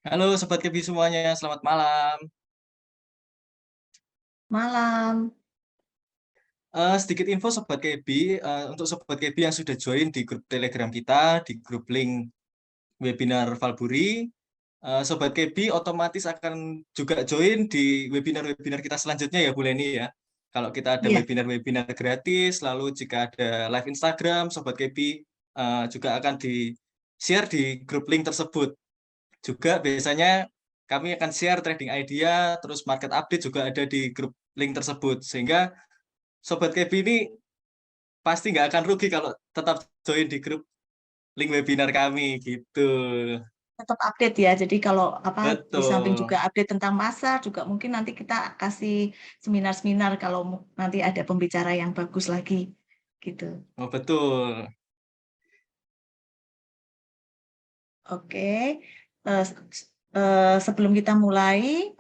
Halo Sobat Kebi semuanya, selamat malam. Malam. Sedikit info Sobat Kebi, untuk Sobat Kebi yang sudah join di grup Telegram kita, di grup link webinar Valburi, Sobat Kebi otomatis akan juga join di webinar-webinar kita selanjutnya ya Bu Leni ya. Kalau kita ada Iya, webinar-webinar gratis, lalu jika ada live Instagram, Sobat Kebi juga akan di-share di grup link tersebut. Juga biasanya kami akan share trading idea, terus market update juga ada di grup link tersebut. Sehingga Sobat Kebi ini pasti nggak akan rugi kalau tetap join di grup link webinar kami gitu. tetap update ya. Jadi kalau di samping Betul, juga update tentang pasar, juga mungkin nanti kita kasih seminar-seminar kalau nanti ada pembicara yang bagus lagi, gitu. oh, betul. Oke. Sebelum kita mulai,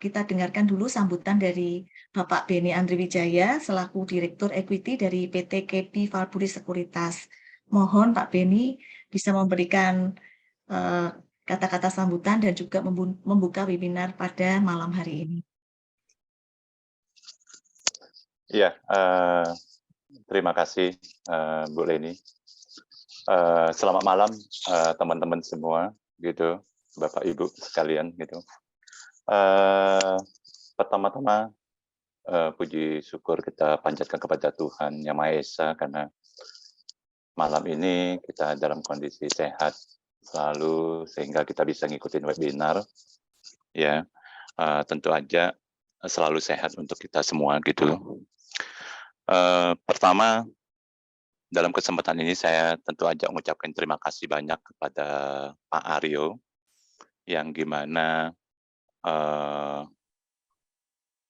kita dengarkan dulu sambutan dari Bapak Beni Andriwijaya selaku Direktur Equity dari PT KB Valburi Sekuritas. Mohon Pak Beni bisa memberikan eh, kata-kata sambutan dan juga membuka webinar pada malam hari ini. Iya, terima kasih Bu Leni. Selamat malam teman-teman semua, gitu, Bapak Ibu sekalian, gitu. Pertama-tama puji syukur kita panjatkan kepada Tuhan Yang Maha Esa karena malam ini kita dalam kondisi sehat selalu sehingga kita bisa ngikutin webinar, ya. Tentu aja selalu sehat untuk kita semua, gitu. Pertama, dalam kesempatan ini saya tentu aja mengucapkan terima kasih banyak kepada Pak Aryo, yang gimana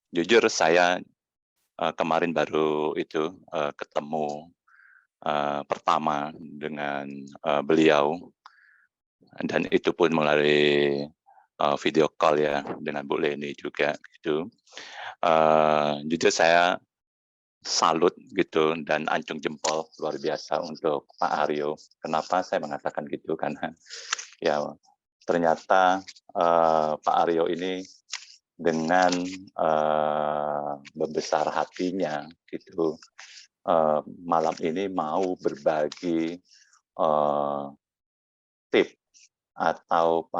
jujur saya kemarin baru itu ketemu pertama dengan beliau, dan itu pun melalui video call ya dengan Bu Leni juga gitu. Jujur saya salut gitu dan ancung jempol luar biasa untuk Pak Aryo. Kenapa saya mengatakan gitu? Karena ya ternyata Pak Aryo ini dengan membesar hatinya gitu malam ini mau berbagi tip atau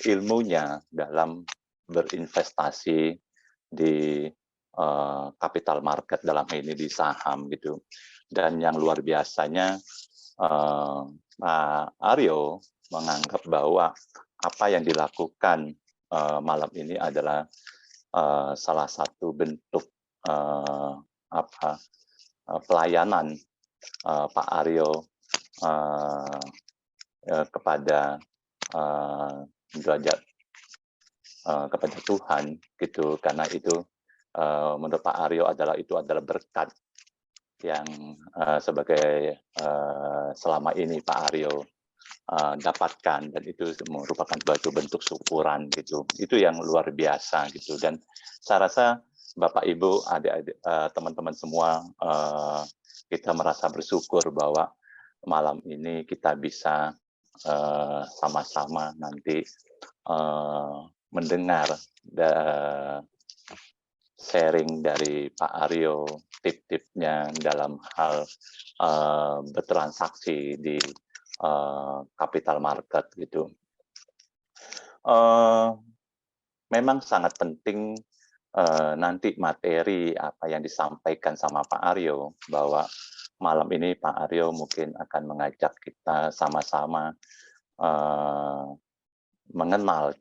ilmunya dalam berinvestasi di capital market, dalam hal ini di saham gitu. Dan yang luar biasanya Pak Aryo menganggap bahwa apa yang dilakukan malam ini adalah salah satu bentuk pelayanan Pak Aryo kepada derajat kepada Tuhan gitu, karena itu menurut Pak Aryo itu adalah berkat yang sebagai selama ini Pak Aryo dapatkan, dan itu merupakan suatu bentuk syukuran gitu. Itu yang luar biasa gitu. Dan saya rasa Bapak Ibu, adik-adik, teman-teman semua, kita merasa bersyukur bahwa malam ini kita bisa sama-sama nanti mendengar sharing dari Pak Aryo, tip-tipnya dalam hal bertransaksi di capital market gitu. Memang sangat penting nanti materi apa yang disampaikan sama Pak Aryo, bahwa malam ini Pak Aryo mungkin akan mengajak kita sama-sama mengenal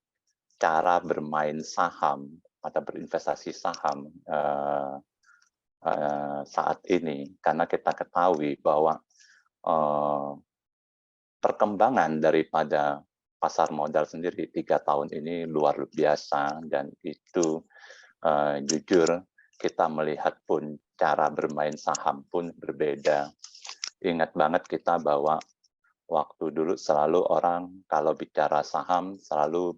cara bermain saham atau berinvestasi saham saat ini, karena kita ketahui bahwa perkembangan daripada pasar modal sendiri 3 tahun ini luar biasa, dan itu jujur kita melihat pun cara bermain saham pun berbeda. Ingat banget kita bahwa waktu dulu selalu orang kalau bicara saham selalu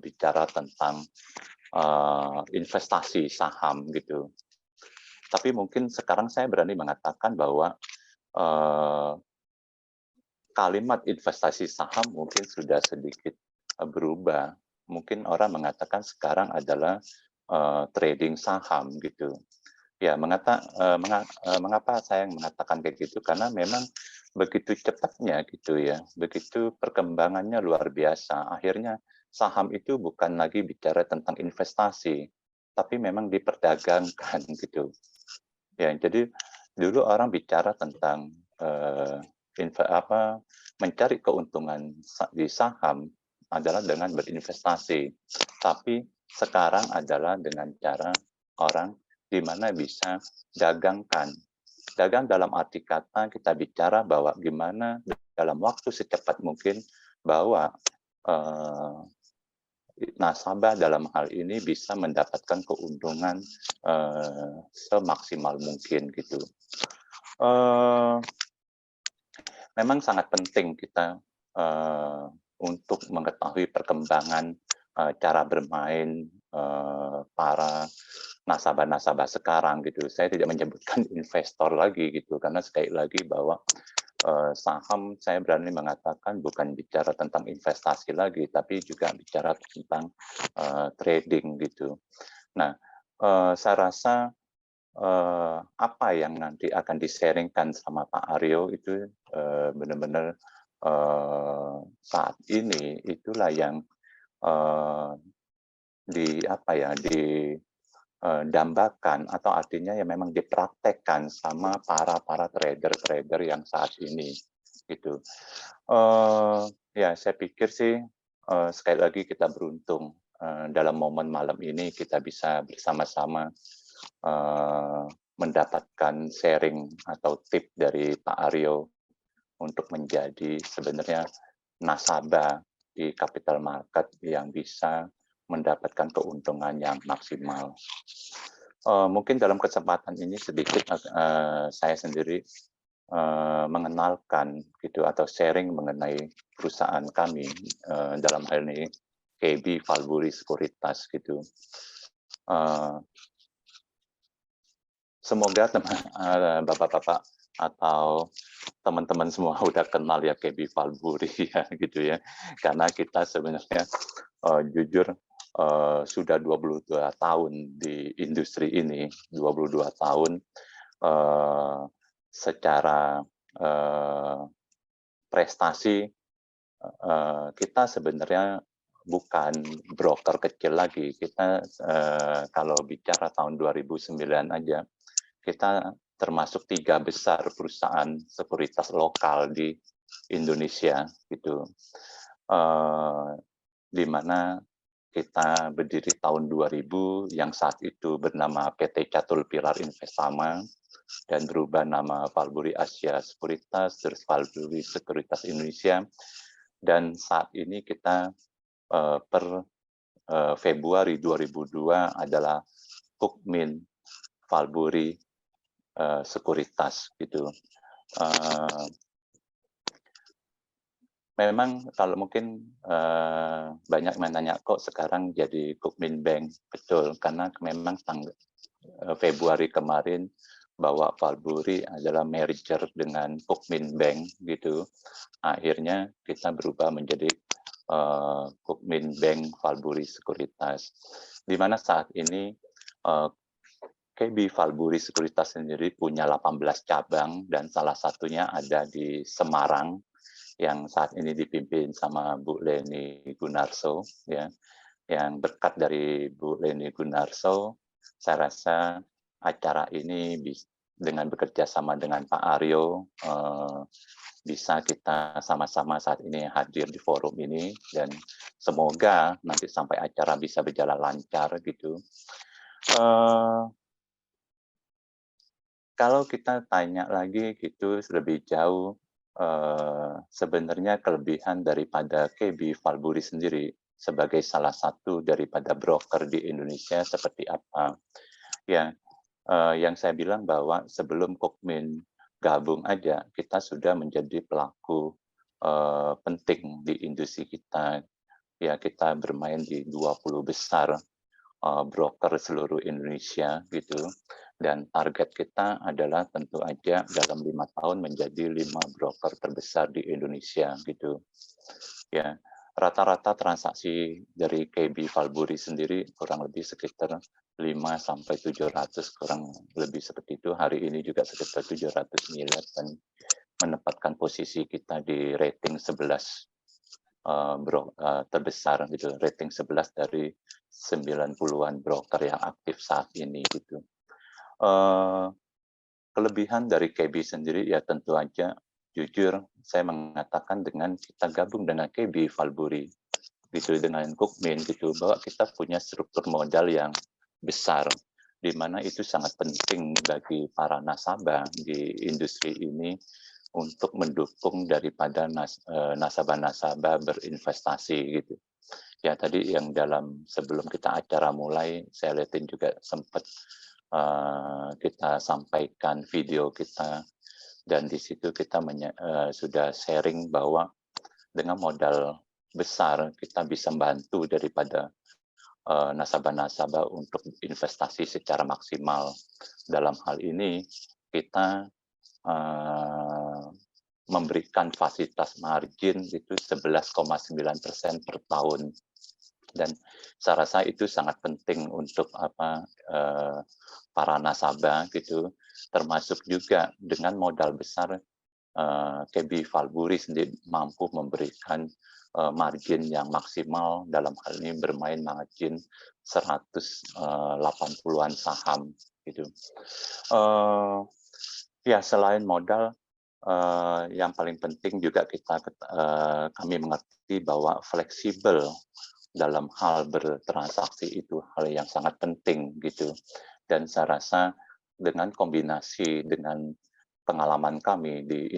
bicara tentang investasi saham gitu. Tapi mungkin sekarang saya berani mengatakan bahwa kalimat investasi saham mungkin sudah sedikit berubah. Mungkin orang mengatakan sekarang adalah trading saham gitu. Ya, mengapa saya mengatakan kayak gitu? Karena memang begitu cepatnya gitu ya, begitu perkembangannya luar biasa. Akhirnya saham itu bukan lagi bicara tentang investasi, tapi memang diperdagangkan gitu. Ya, jadi dulu orang bicara tentang mencari keuntungan di saham adalah dengan berinvestasi, tapi sekarang adalah dengan cara orang di mana bisa dagangkan. Dagang dalam arti kata kita bicara bahwa gimana dalam waktu secepat mungkin bahwa nasabah dalam hal ini bisa mendapatkan keuntungan semaksimal mungkin gitu. Memang sangat penting kita untuk mengetahui perkembangan cara bermain para nasabah-nasabah sekarang gitu. Saya tidak menyebutkan investor lagi gitu, karena sekali lagi bahwa saham saya berani mengatakan bukan bicara tentang investasi lagi, tapi juga bicara tentang trading gitu. Nah, saya rasa apa yang nanti akan di-sharing-kan sama Pak Aryo itu benar-benar saat ini itulah yang dambakan atau artinya ya memang dipraktekkan sama para trader-trader yang saat ini gitu. Ya saya pikir sih sekali lagi kita beruntung dalam momen malam ini kita bisa bersama-sama mendapatkan sharing atau tip dari Pak Aryo untuk menjadi sebenarnya nasabah di capital market yang bisa mendapatkan keuntungan yang maksimal. Mungkin dalam kesempatan ini sedikit saya sendiri mengenalkan gitu atau sharing mengenai perusahaan kami dalam hal ini KB Valbury Sekuritas gitu. Semoga bapak-bapak atau teman-teman semua udah kenal ya KB Valbury ya gitu ya, karena kita sebenarnya jujur sudah 22 tahun di industri ini, 22 tahun secara prestasi kita sebenarnya bukan broker kecil lagi. Kita kalau bicara tahun 2009 aja, kita termasuk 3 besar perusahaan sekuritas lokal di Indonesia gitu, di mana kita berdiri tahun 2000 yang saat itu bernama PT Catur Pilar Investama dan berubah nama Valbury Asia Sekuritas, terus Valbury Sekuritas Indonesia, dan saat ini kita per Februari 2002 adalah Kukmin Valbury Sekuritas gitu. Memang kalau mungkin banyak menanya kok sekarang jadi Kukmin Bank, betul, karena memang Februari kemarin bahwa Valbury adalah merger dengan Kukmin Bank gitu. Akhirnya kita berubah menjadi Kukmin Bank Valbury Sekuritas, di mana saat ini KB Valbury Sekuritas sendiri punya 18 cabang dan salah satunya ada di Semarang yang saat ini dipimpin sama Bu Leni Gunarso ya. Yang berkat dari Bu Leni Gunarso, saya rasa acara ini dengan bekerja sama dengan Pak Aryo bisa kita sama-sama saat ini hadir di forum ini, dan semoga nanti sampai acara bisa berjalan lancar gitu. Kalau kita tanya lagi gitu lebih jauh, sebenarnya kelebihan daripada KB Valbury sendiri sebagai salah satu daripada broker di Indonesia seperti apa? Ya, yang saya bilang bahwa sebelum Kukmin gabung aja, kita sudah menjadi pelaku penting di industri kita. Ya, kita bermain di 20 besar broker seluruh Indonesia gitu, dan target kita adalah tentu aja dalam 5 tahun menjadi 5 broker terbesar di Indonesia gitu ya. rata-rata transaksi dari KB Valburi sendiri kurang lebih sekitar 5-700, kurang lebih seperti itu. Hari ini juga sekitar 700 miliar dan menempatkan posisi kita di rating 11 terbesar gitu, rating 11 dari 90-an broker yang aktif saat ini gitu. Kelebihan dari KB sendiri ya tentu aja, jujur saya mengatakan dengan kita gabung dengan KB Valburi gitu, dengan Kukmin gitu, bahwa kita punya struktur modal yang besar, di mana itu sangat penting bagi para nasabah di industri ini untuk mendukung daripada nasabah-nasabah berinvestasi gitu. Ya tadi yang sebelum kita acara mulai, saya lihatin juga sempat kita sampaikan video kita, dan di situ kita sudah sharing bahwa dengan modal besar kita bisa membantu daripada nasabah-nasabah untuk investasi secara maksimal. Dalam hal ini kita memberikan fasilitas margin itu 11,9% per tahun, dan saya rasa itu sangat penting untuk para nasabah gitu, termasuk juga dengan modal besar KB Valburi sendiri mampu memberikan margin yang maksimal, dalam hal ini bermain margin 180-an saham gitu. Ya selain modal, yang paling penting juga kami mengerti bahwa fleksibel dalam hal bertransaksi itu hal yang sangat penting gitu. Dan saya rasa dengan kombinasi dengan pengalaman kami di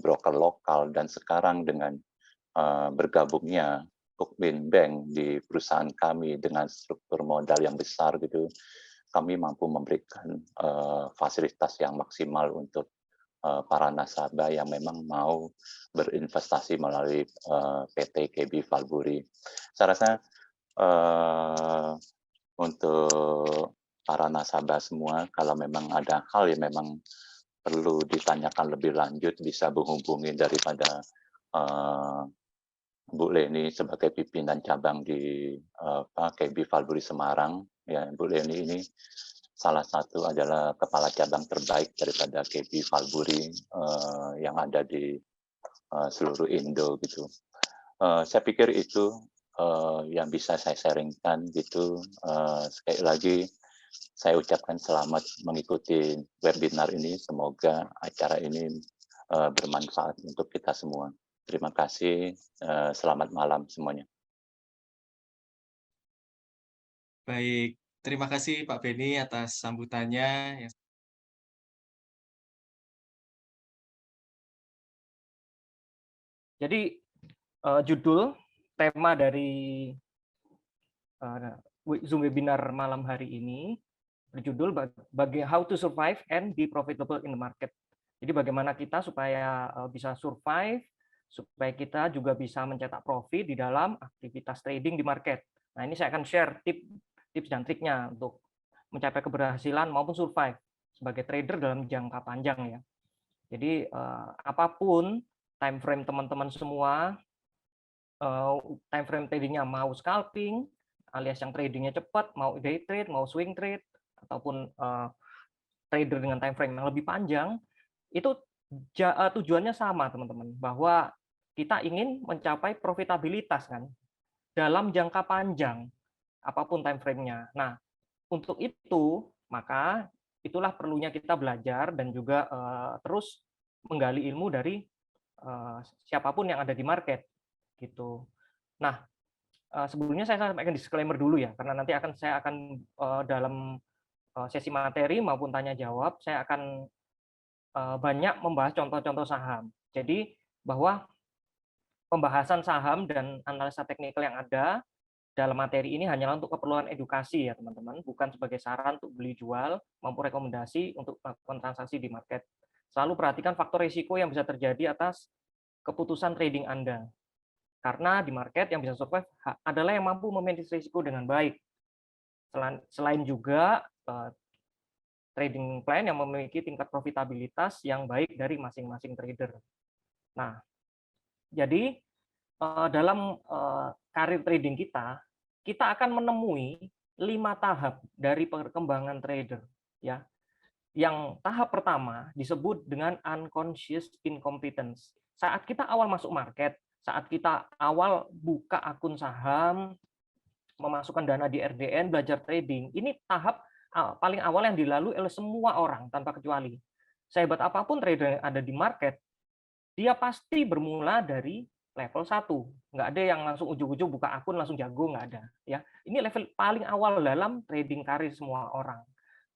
broker lokal dan sekarang dengan bergabungnya Kukmin Bank di perusahaan kami dengan struktur modal yang besar gitu, kami mampu memberikan fasilitas yang maksimal untuk para nasabah yang memang mau berinvestasi melalui PT KB Valburi. Saya rasa untuk para nasabah semua, kalau memang ada hal yang memang perlu ditanyakan lebih lanjut, bisa menghubungi daripada Bu Leni sebagai pimpinan cabang di KB Valburi Semarang. Ya, Bu Leni ini salah satu adalah kepala cabang terbaik daripada KB Valburi yang ada di seluruh Indo gitu. Saya pikir itu yang bisa saya sharingkan gitu. Sekali lagi saya ucapkan selamat mengikuti webinar ini. Semoga acara ini bermanfaat untuk kita semua. Terima kasih. Selamat malam semuanya. Baik, terima kasih Pak Beni atas sambutannya. Jadi judul tema dari Zoom webinar malam hari ini berjudul How to Survive and Be Profitable in the Market. Jadi bagaimana kita supaya bisa survive, supaya kita juga bisa mencetak profit di dalam aktivitas trading di market. Nah ini saya akan share tips dan triknya untuk mencapai keberhasilan maupun survive sebagai trader dalam jangka panjang ya. Jadi apapun time frame teman-teman semua, time frame tradingnya mau scalping, alias yang tradingnya cepat, mau day trade, mau swing trade, ataupun trader dengan time frame yang lebih panjang, itu tujuannya sama teman-teman, bahwa kita ingin mencapai profitabilitas kan dalam jangka panjang, apapun time frame-nya. Nah, untuk itu maka itulah perlunya kita belajar dan juga terus menggali ilmu dari siapapun yang ada di market gitu. Nah, sebelumnya saya sampaikan disclaimer dulu ya, karena nanti saya akan dalam sesi materi maupun tanya jawab, saya akan banyak membahas contoh-contoh saham. Jadi bahwa pembahasan saham dan analisa teknikal yang ada dalam materi ini hanyalah untuk keperluan edukasi ya teman-teman, bukan sebagai saran untuk beli jual maupun rekomendasi untuk melakukan transaksi di market. Selalu perhatikan faktor risiko yang bisa terjadi atas keputusan trading Anda. Karena di market yang bisa survive adalah yang mampu memanage risiko dengan baik. Selain juga trading plan yang memiliki tingkat profitabilitas yang baik dari masing-masing trader. Nah, jadi dalam karir trading kita akan menemui 5 tahap dari perkembangan trader, ya. Yang tahap pertama disebut dengan unconscious incompetence. Saat kita awal masuk market, saat kita awal buka akun saham, memasukkan dana di RDN, belajar trading, ini tahap paling awal yang dilalui oleh semua orang tanpa kecuali. Sehebat apapun trader yang ada di market, dia pasti bermula dari level 1. Nggak ada yang langsung ujug-ujug buka akun langsung jago, nggak ada. Ya, ini level paling awal dalam trading karir semua orang.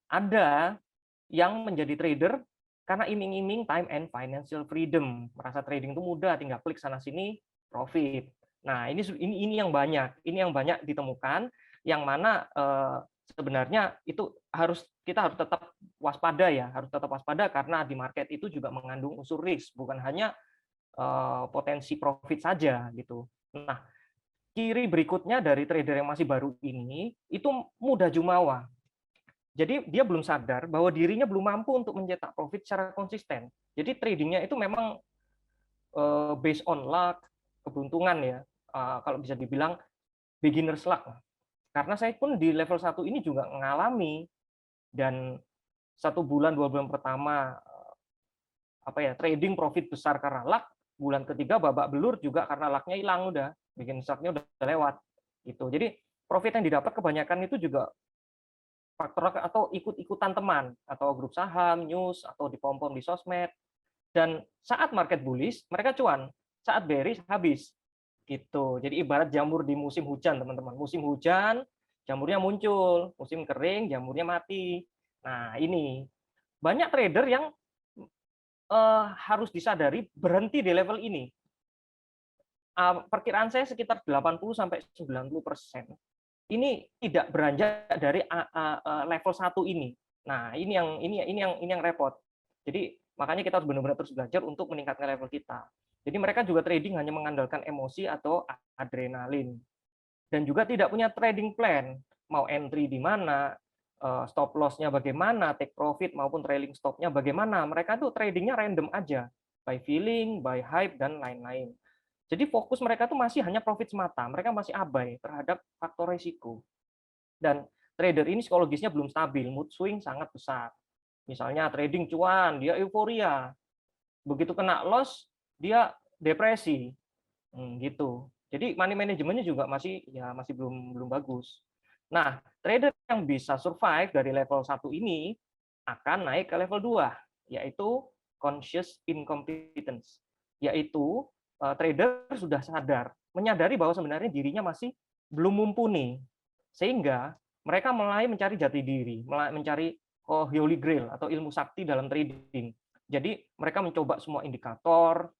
Ada yang menjadi trader karena iming-iming time and financial freedom, merasa trading itu mudah, tinggal klik sana sini profit. Nah, ini yang banyak, ditemukan, yang mana sebenarnya itu kita harus tetap waspada ya, karena di market itu juga mengandung unsur risk, bukan hanya potensi profit saja gitu. Nah, ciri berikutnya dari trader yang masih baru ini itu mudah jumawa. Jadi dia belum sadar bahwa dirinya belum mampu untuk mencetak profit secara konsisten. Jadi tradingnya itu memang based on luck, keberuntungan ya. Kalau bisa dibilang beginner's luck. Karena saya pun di level 1 ini juga mengalami, dan 1 bulan 2 bulan pertama trading profit besar karena luck, bulan ketiga babak belur juga karena luck-nya hilang, udah bikin luck-nya udah lewat gitu. Jadi profit yang didapat kebanyakan itu juga faktor atau ikut-ikutan teman atau grup saham, news, atau dipom-pom di sosmed. Dan saat market bullish mereka cuan, saat bearish habis gitu. Jadi ibarat jamur di musim hujan, teman-teman. Musim hujan jamurnya muncul, musim kering jamurnya mati. Nah, ini banyak trader yang harus disadari berhenti di level ini. Perkiraan saya sekitar 80-90%. Ini tidak beranjak dari level 1 ini. Nah, ini yang repot. Jadi makanya kita harus benar-benar terus belajar untuk meningkatkan level kita. Jadi mereka juga trading hanya mengandalkan emosi atau adrenalin. Dan juga tidak punya trading plan, mau entry di mana, stop loss-nya bagaimana, take profit maupun trailing stop-nya bagaimana. Mereka tuh tradingnya random aja, by feeling, by hype, dan lain-lain. Jadi fokus mereka tuh masih hanya profit semata, mereka masih abai terhadap faktor risiko. Dan trader ini psikologisnya belum stabil, mood swing sangat besar. Misalnya trading cuan, dia euforia. Begitu kena loss, dia depresi. Gitu. Jadi money manajemennya juga masih belum bagus. Nah, trader yang bisa survive dari level 1 ini akan naik ke level 2, yaitu conscious incompetence. Yaitu trader sudah menyadari bahwa sebenarnya dirinya masih belum mumpuni. Sehingga mereka mulai mencari jati diri, mencari holy grail atau ilmu sakti dalam trading. Jadi mereka mencoba semua indikator,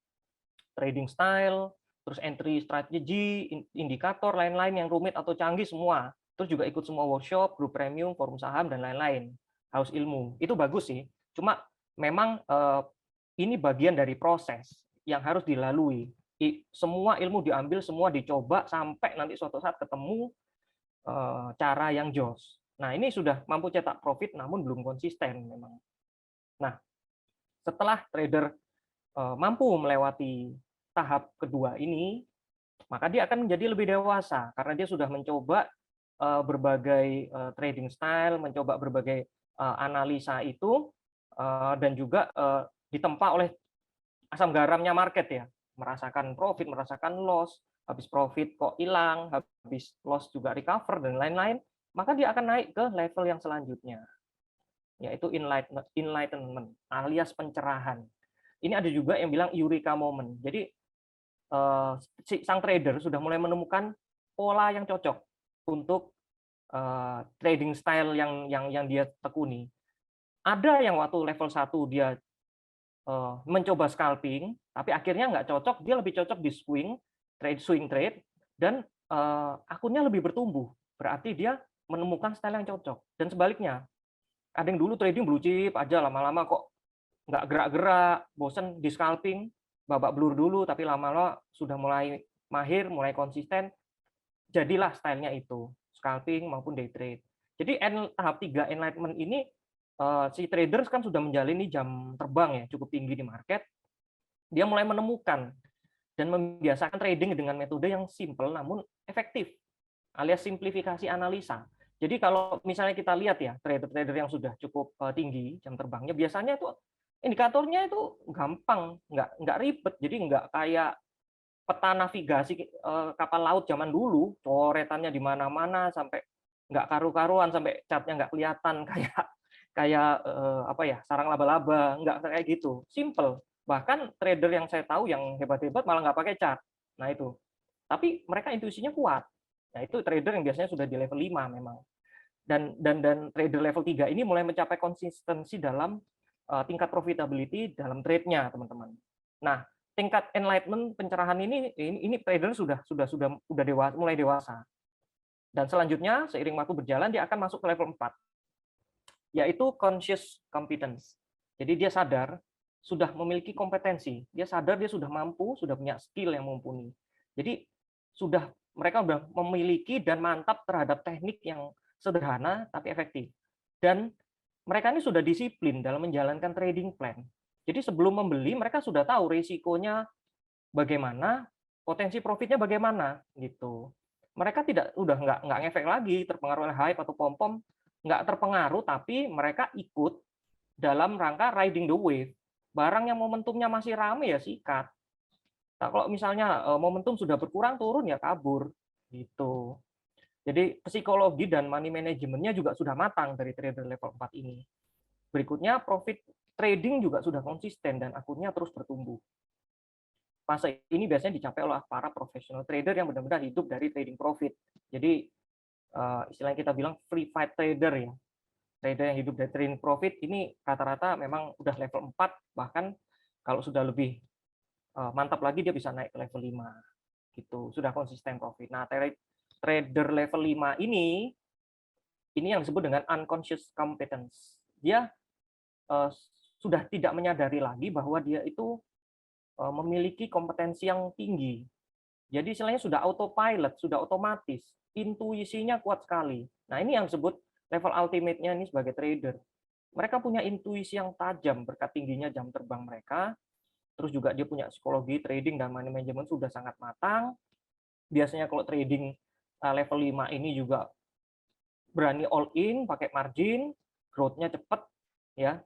trading style, terus entry strategi, indikator lain-lain yang rumit atau canggih semua. Terus juga ikut semua workshop, grup premium, forum saham, dan lain-lain. Haus ilmu. Itu bagus sih. Cuma memang ini bagian dari proses yang harus dilalui. Semua ilmu diambil, semua dicoba, sampai nanti suatu saat ketemu cara yang jos. Nah, ini sudah mampu cetak profit, namun belum konsisten memang. Nah, setelah trader mampu melewati tahap kedua ini, maka dia akan menjadi lebih dewasa karena dia sudah mencoba berbagai trading style, mencoba berbagai analisa itu, dan juga ditempa oleh asam garamnya market ya, merasakan profit, merasakan loss, habis profit kok hilang, habis loss juga recover dan lain-lain, maka dia akan naik ke level yang selanjutnya, yaitu enlightenment alias pencerahan. Ini ada juga yang bilang eureka moment. Jadi sang trader sudah mulai menemukan pola yang cocok untuk trading style yang dia tekuni. Ada yang waktu level 1 dia mencoba scalping, tapi akhirnya nggak cocok, dia lebih cocok di swing trade, dan akunnya lebih bertumbuh. Berarti dia menemukan style yang cocok. Dan sebaliknya, ada yang dulu trading blue chip aja, lama-lama kok nggak gerak-gerak, bosen di scalping, babak belur dulu, tapi lama-lama sudah mulai mahir, mulai konsisten, jadilah stylenya itu, scalping maupun day trade. Jadi tahap 3 enlightenment ini, si traders kan sudah menjalani jam terbang ya cukup tinggi di market, dia mulai menemukan dan membiasakan trading dengan metode yang simple namun efektif, alias simplifikasi analisa. Jadi kalau misalnya kita lihat ya, trader-trader yang sudah cukup tinggi jam terbangnya, biasanya itu indikatornya itu gampang, nggak ribet. Jadi nggak kayak peta navigasi kapal laut zaman dulu, coretannya di mana-mana sampai nggak karu-karuan, sampai chartnya nggak kelihatan kayak apa ya, sarang laba-laba, nggak kayak gitu, simple. Bahkan trader yang saya tahu yang hebat-hebat malah nggak pakai chart. Nah itu, tapi mereka intuisinya kuat. Nah itu trader yang biasanya sudah di level 5 memang. Dan trader level 3 ini mulai mencapai konsistensi dalam tingkat profitability dalam trade-nya, teman-teman. Nah, tingkat enlightenment pencerahan ini trader sudah dewasa, mulai dewasa. Dan selanjutnya seiring waktu berjalan dia akan masuk ke level 4, yaitu conscious competence. Jadi dia sadar sudah memiliki kompetensi, dia sadar dia sudah mampu, sudah punya skill yang mumpuni. Jadi mereka sudah memiliki dan mantap terhadap teknik yang sederhana tapi efektif. Dan mereka ini sudah disiplin dalam menjalankan trading plan. Jadi sebelum membeli mereka sudah tahu risikonya bagaimana, potensi profitnya bagaimana gitu. Mereka udah nggak ngefek lagi, terpengaruh oleh hype atau pom-pom, nggak terpengaruh, tapi mereka ikut dalam rangka riding the wave. Barang yang momentumnya masih rame ya sikat. Nah, kalau misalnya momentum sudah berkurang, turun ya kabur gitu. Jadi psikologi dan money manajemennya juga sudah matang dari trader level 4 ini. Berikutnya profit trading juga sudah konsisten dan akunnya terus bertumbuh. Fase ini biasanya dicapai oleh para professional trader yang benar-benar hidup dari trading profit. Jadi istilahnya kita bilang free fight trader ya. Trader yang hidup dari trading profit ini rata-rata memang udah level 4, bahkan kalau sudah lebih mantap lagi dia bisa naik ke level 5 gitu, sudah konsisten profit. Nah, trader level 5 ini yang disebut dengan unconscious competence. Dia sudah tidak menyadari lagi bahwa dia itu memiliki kompetensi yang tinggi. Jadi istilahnya sudah autopilot, sudah otomatis, intuisinya kuat sekali. Nah, ini yang disebut level ultimate-nya ini sebagai trader. Mereka punya intuisi yang tajam berkat tingginya jam terbang mereka. Terus juga dia punya psikologi trading dan money management sudah sangat matang. Biasanya kalau trading level 5 ini juga berani all in, pakai margin, growth-nya cepat ya.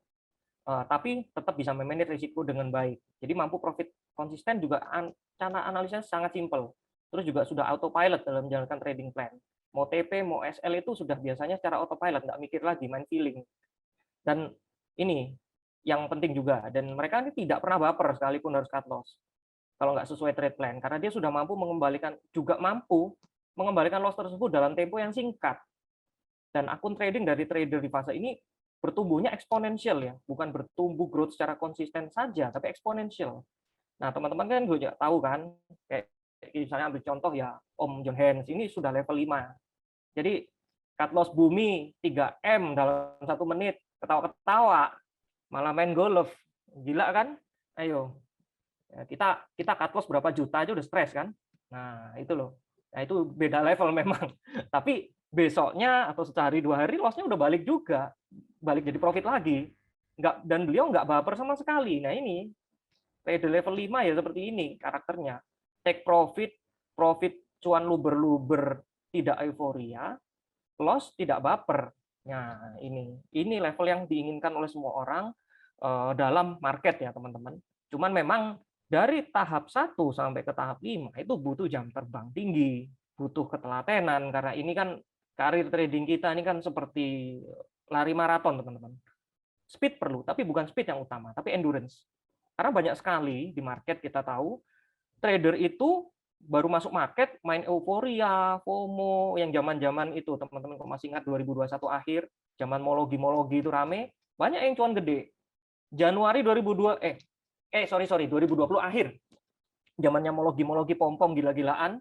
Tapi tetap bisa memanage risiko dengan baik. Jadi mampu profit konsisten juga cara analisanya sangat simple. Terus juga sudah autopilot dalam menjalankan trading plan. Mau TP, mau SL itu sudah biasanya secara autopilot, nggak mikir lagi, main feeling. Dan ini yang penting juga, dan mereka ini tidak pernah baper sekalipun harus cut loss kalau nggak sesuai trade plan, karena dia sudah mampu mengembalikan loss tersebut dalam tempo yang singkat. Dan akun trading dari trader di fase ini bertumbuhnya eksponensial ya, bukan bertumbuh growth secara konsisten saja, tapi eksponensial. Nah, teman-teman kan juga tahu kan, kayak misalnya ambil contoh ya, Om John Hans ini sudah level 5. Jadi cut loss bumi 3M dalam 1 menit, ketawa-ketawa, malah main golf, gila kan? Ayo, kita cut loss berapa juta aja udah stres kan? Nah itu loh, nah itu beda level memang. Tapi besoknya atau sehari 2 hari lossnya udah balik juga, balik jadi profit lagi. Dan beliau nggak baper sama sekali. Nah ini trader level 5 ya seperti ini karakternya. Take profit cuan luber-luber, tidak euforia, loss tidak baper. Nah, ini level yang diinginkan oleh semua orang dalam market ya, teman-teman. Cuman memang dari tahap 1 sampai ke tahap 5 itu butuh jam terbang tinggi, butuh ketelatenan, karena ini kan karir trading kita ini kan seperti lari maraton, teman-teman. Speed perlu, tapi bukan speed yang utama, tapi endurance. Karena banyak sekali di market kita tahu, trader itu baru masuk market main euforia, FOMO, yang zaman-zaman itu teman-teman kok masih ingat 2021 akhir, zaman mologi-mologi itu rame, banyak yang cuan gede. Januari 2020 akhir. Zamannya mologi-mologi pom-pom gila-gilaan,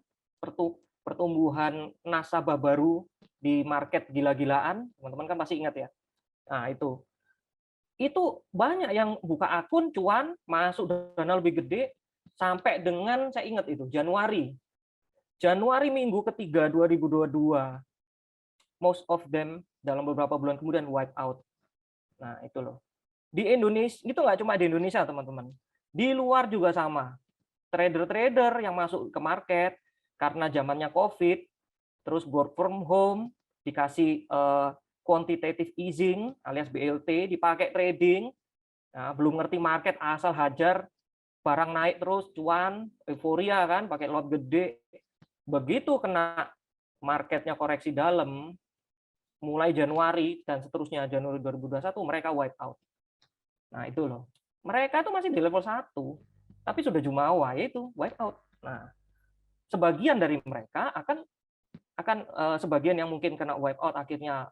pertumbuhan nasabah baru di market gila-gilaan, teman-teman kan pasti ingat ya. Nah, itu banyak yang buka akun cuan, masuk dana lebih gede, sampai dengan saya ingat itu Januari minggu ketiga 2022, most of them dalam beberapa bulan kemudian wipe out. Nah itu loh, di Indonesia itu nggak cuma di Indonesia teman-teman, di luar juga sama. trader-trader yang masuk ke market karena zamannya COVID, terus work from home, dikasih quantitative easing alias BLT, dipakai trading, nah, belum ngerti market, asal hajar, barang naik terus, cuan, euforia kan, pakai lot gede. Begitu kena marketnya koreksi dalam, mulai Januari dan seterusnya, Januari 2021, mereka wipe out. Nah itu loh, mereka itu masih di level 1, tapi sudah jumawa, yaitu wipe out. Nah, sebagian dari mereka akan sebagian yang mungkin kena wipe out akhirnya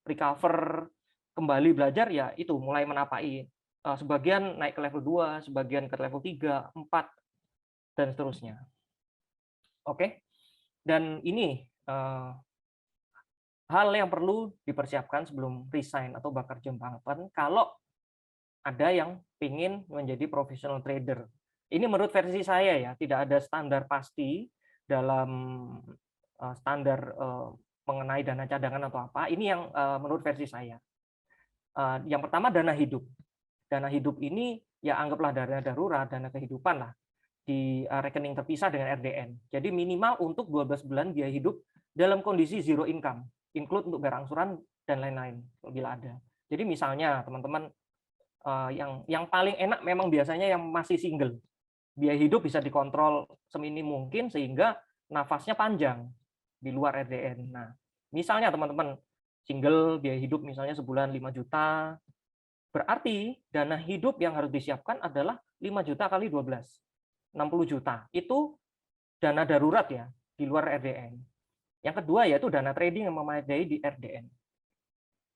recover, kembali belajar, ya itu mulai menapaki. Sebagian naik ke level 2, sebagian ke level 3, 4, dan seterusnya. Oke, dan ini hal yang perlu dipersiapkan sebelum resign atau bakar jam bangpen kalau ada yang ingin menjadi professional trader. Ini menurut versi saya ya, tidak ada standar pasti dalam standar mengenai dana cadangan atau apa. Ini yang menurut versi saya. Yang pertama, dana hidup. Dana hidup ini ya anggaplah dana darurat, dana kehidupan lah, di rekening terpisah dengan RDN. Jadi minimal untuk 12 bulan biaya hidup dalam kondisi zero income, include untuk bayar angsuran dan lain-lain bila ada. Jadi misalnya teman-teman, yang paling enak memang biasanya yang masih single. Biaya hidup bisa dikontrol seminim mungkin sehingga nafasnya panjang di luar RDN. Nah, misalnya teman-teman single, biaya hidup misalnya sebulan 5 juta, berarti dana hidup yang harus disiapkan adalah 5 juta kali 12, 60 juta. Itu dana darurat ya, di luar RDN. Yang kedua yaitu dana trading yang memadai di RDN.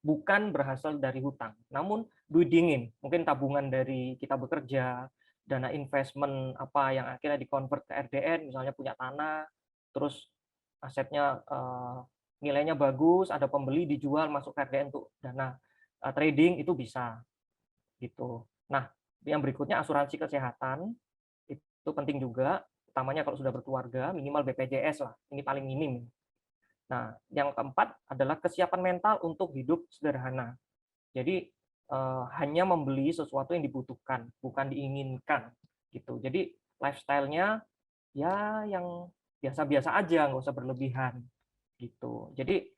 Bukan berasal dari hutang, namun duit dingin, mungkin tabungan dari kita bekerja, dana investment apa yang akhirnya dikonvert ke RDN, misalnya punya tanah, terus asetnya nilainya bagus, ada pembeli dijual masuk ke RDN untuk dana trading, itu bisa. Gitu. Nah, yang berikutnya asuransi kesehatan, itu penting juga, utamanya kalau sudah berkeluarga, minimal BPJS lah, ini paling minim. Nah, yang keempat adalah kesiapan mental untuk hidup sederhana. Jadi hanya membeli sesuatu yang dibutuhkan, bukan diinginkan, gitu. Jadi lifestyle-nya ya yang biasa-biasa aja, nggak usah berlebihan, gitu. Jadi,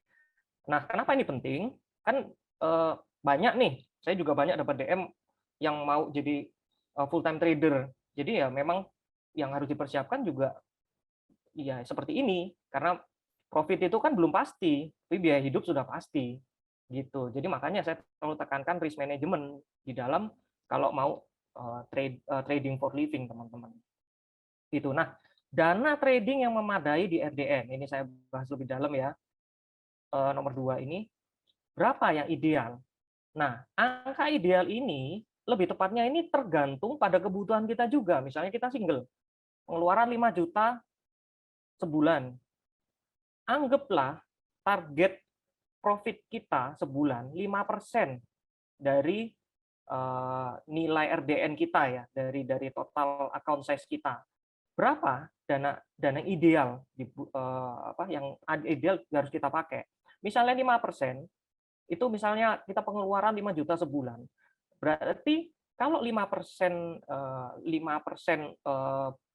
nah kenapa ini penting? Kan banyak nih, saya juga banyak dapat DM yang mau jadi full time trader. Jadi ya memang yang harus dipersiapkan juga ya seperti ini, karena profit itu kan belum pasti, tapi biaya hidup sudah pasti, gitu. Jadi makanya saya selalu tekankan risk management di dalam kalau mau trading for living, teman-teman. Itu. Nah, dana trading yang memadai di RDN, ini saya bahas lebih dalam ya. Nomor 2 ini, berapa yang ideal? Nah, angka ideal ini lebih tepatnya ini tergantung pada kebutuhan kita juga. Misalnya kita single, pengeluaran 5 juta sebulan. Anggaplah target profit kita sebulan 5% dari nilai RDN kita ya, dari total account size kita. Berapa dana ideal yang ideal harus kita pakai? Misalnya 5%, itu misalnya kita pengeluaran 5 juta sebulan. Berarti kalau 5%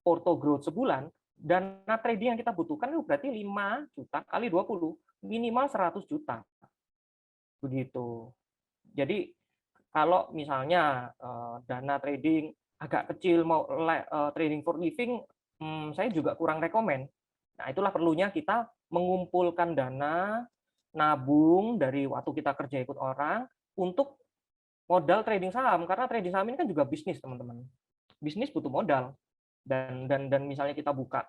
porto growth sebulan, dana trading yang kita butuhkan itu berarti 5 juta kali 20, minimal 100 juta. Begitu. Jadi kalau misalnya dana trading agak kecil, mau trading for living, saya juga kurang rekomen. Nah, itulah perlunya kita mengumpulkan dana, nabung dari waktu kita kerja ikut orang untuk modal trading saham, karena trading saham ini kan juga bisnis, teman-teman. Bisnis butuh modal, dan misalnya kita buka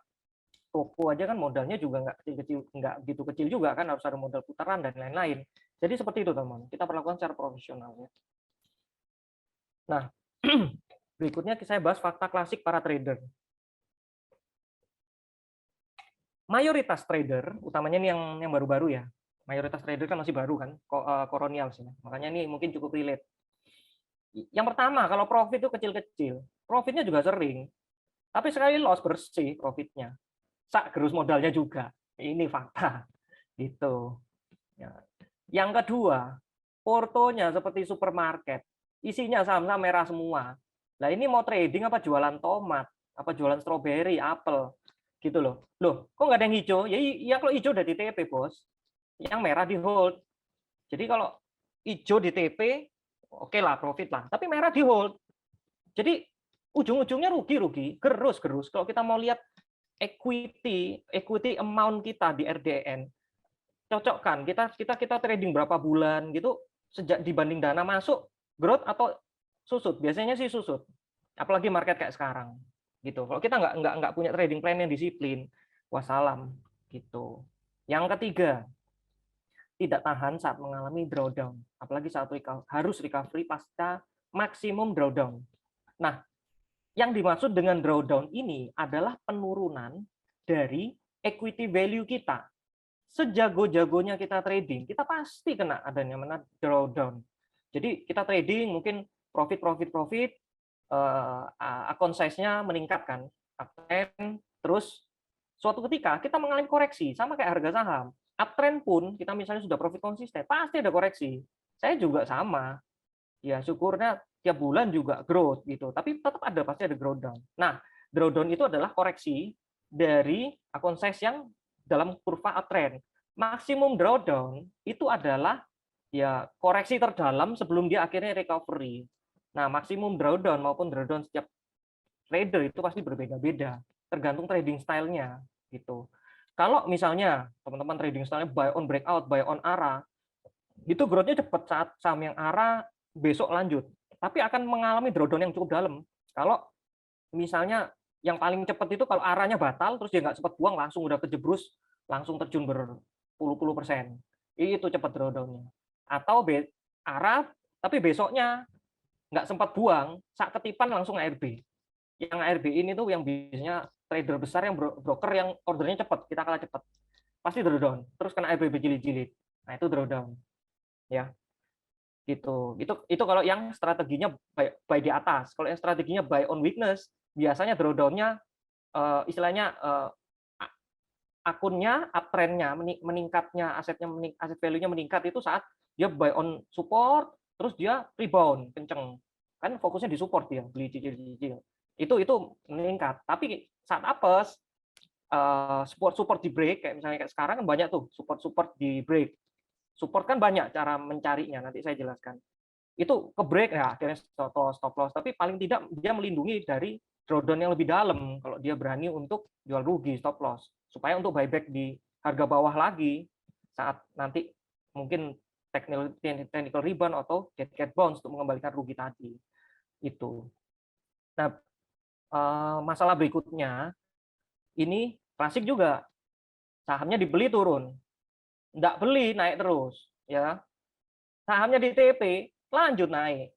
toko aja kan modalnya juga nggak gitu kecil juga kan, harus ada modal putaran dan lain-lain. Jadi seperti itu, teman-teman. Kita perlakukan secara profesional ya. Nah, berikutnya saya bahas fakta klasik para trader. Mayoritas trader, utamanya ini yang baru-baru ya. Mayoritas trader kan masih baru kan, kolonial sih. Makanya ini mungkin cukup relate. Yang pertama, kalau profit itu kecil-kecil, profitnya juga sering, tapi sekali loss bersih profitnya. Sak gerus modalnya juga. Ini fakta. Gitu. Yang kedua, portonya seperti supermarket, isinya saham-saham merah semua. Nah, ini mau trading apa jualan tomat, apa jualan stroberi, apel, gitu loh. Loh, kok nggak ada yang hijau? Ya kalau hijau udah di TP, Bos. Yang merah di hold. Jadi kalau hijau di TP, oke lah, profit lah. Tapi merah di hold. Jadi ujung-ujungnya rugi, gerus. Kalau kita mau lihat equity amount kita di RDN, cocokkan kita trading berapa bulan gitu, sejak dibanding dana masuk, growth atau susut. Biasanya sih susut. Apalagi market kayak sekarang. Gitu. Kalau kita nggak punya trading plan yang disiplin, wassalam gitu. Yang ketiga, tidak tahan saat mengalami drawdown, apalagi saat harus recovery pasca maksimum drawdown. Nah, yang dimaksud dengan drawdown ini adalah penurunan dari equity value kita. Sejago-jagonya kita trading, kita pasti kena adanya drawdown. Jadi kita trading mungkin profit, account size-nya meningkatkan, terus suatu ketika kita mengalami koreksi, sama kayak harga saham. Uptrend pun kita misalnya sudah profit konsisten, pasti ada koreksi. Saya juga sama. Ya syukurnya tiap bulan juga growth gitu, tapi tetap ada, pasti ada drawdown. Nah, drawdown itu adalah koreksi dari account size yang dalam kurva uptrend. Maksimum drawdown itu adalah ya koreksi terdalam sebelum dia akhirnya recovery. Nah, maksimum drawdown maupun drawdown setiap trader itu pasti berbeda-beda, tergantung trading style-nya gitu. Kalau misalnya teman-teman trading style-nya buy on breakout, buy on ARA, itu growth-nya cepat saat saham yang ARA besok lanjut, tapi akan mengalami drawdown yang cukup dalam. Kalau misalnya yang paling cepat itu kalau ARA-nya batal, terus dia nggak sempat buang, langsung udah kejebrus, langsung terjun berpuluh-puluh%. Itu cepat drawdown-nya. Atau ARA, tapi besoknya nggak sempat buang, saat ketipan langsung ARB. Yang ARB ini tuh yang biasanya trader besar, yang broker yang ordernya cepat, kita kalah cepat, pasti drawdown, terus kena ARB berjilid-jilid. Nah itu drawdown, ya gitu. Itu kalau yang strateginya buy di atas. Kalau yang strateginya buy on weakness, biasanya drawdown-nya istilahnya akunnya uptrend-nya meningkatnya, aset value-nya meningkat itu saat dia buy on support, terus dia rebound kenceng, kan fokusnya di support, dia beli cicil. Itu meningkat. Tapi saat apes, support di break, kayak misalnya kayak sekarang kan banyak tuh support di break. Support kan banyak cara mencarinya, nanti saya jelaskan. Itu ke break ya akhirnya stop loss, tapi paling tidak dia melindungi dari drawdown yang lebih dalam kalau dia berani untuk jual rugi, stop loss, supaya untuk buyback di harga bawah lagi saat nanti mungkin technical rebound atau get bounce untuk mengembalikan rugi tadi. Itu. Nah, masalah berikutnya ini klasik juga, sahamnya dibeli turun, nggak beli naik terus, ya. Sahamnya di TP lanjut naik.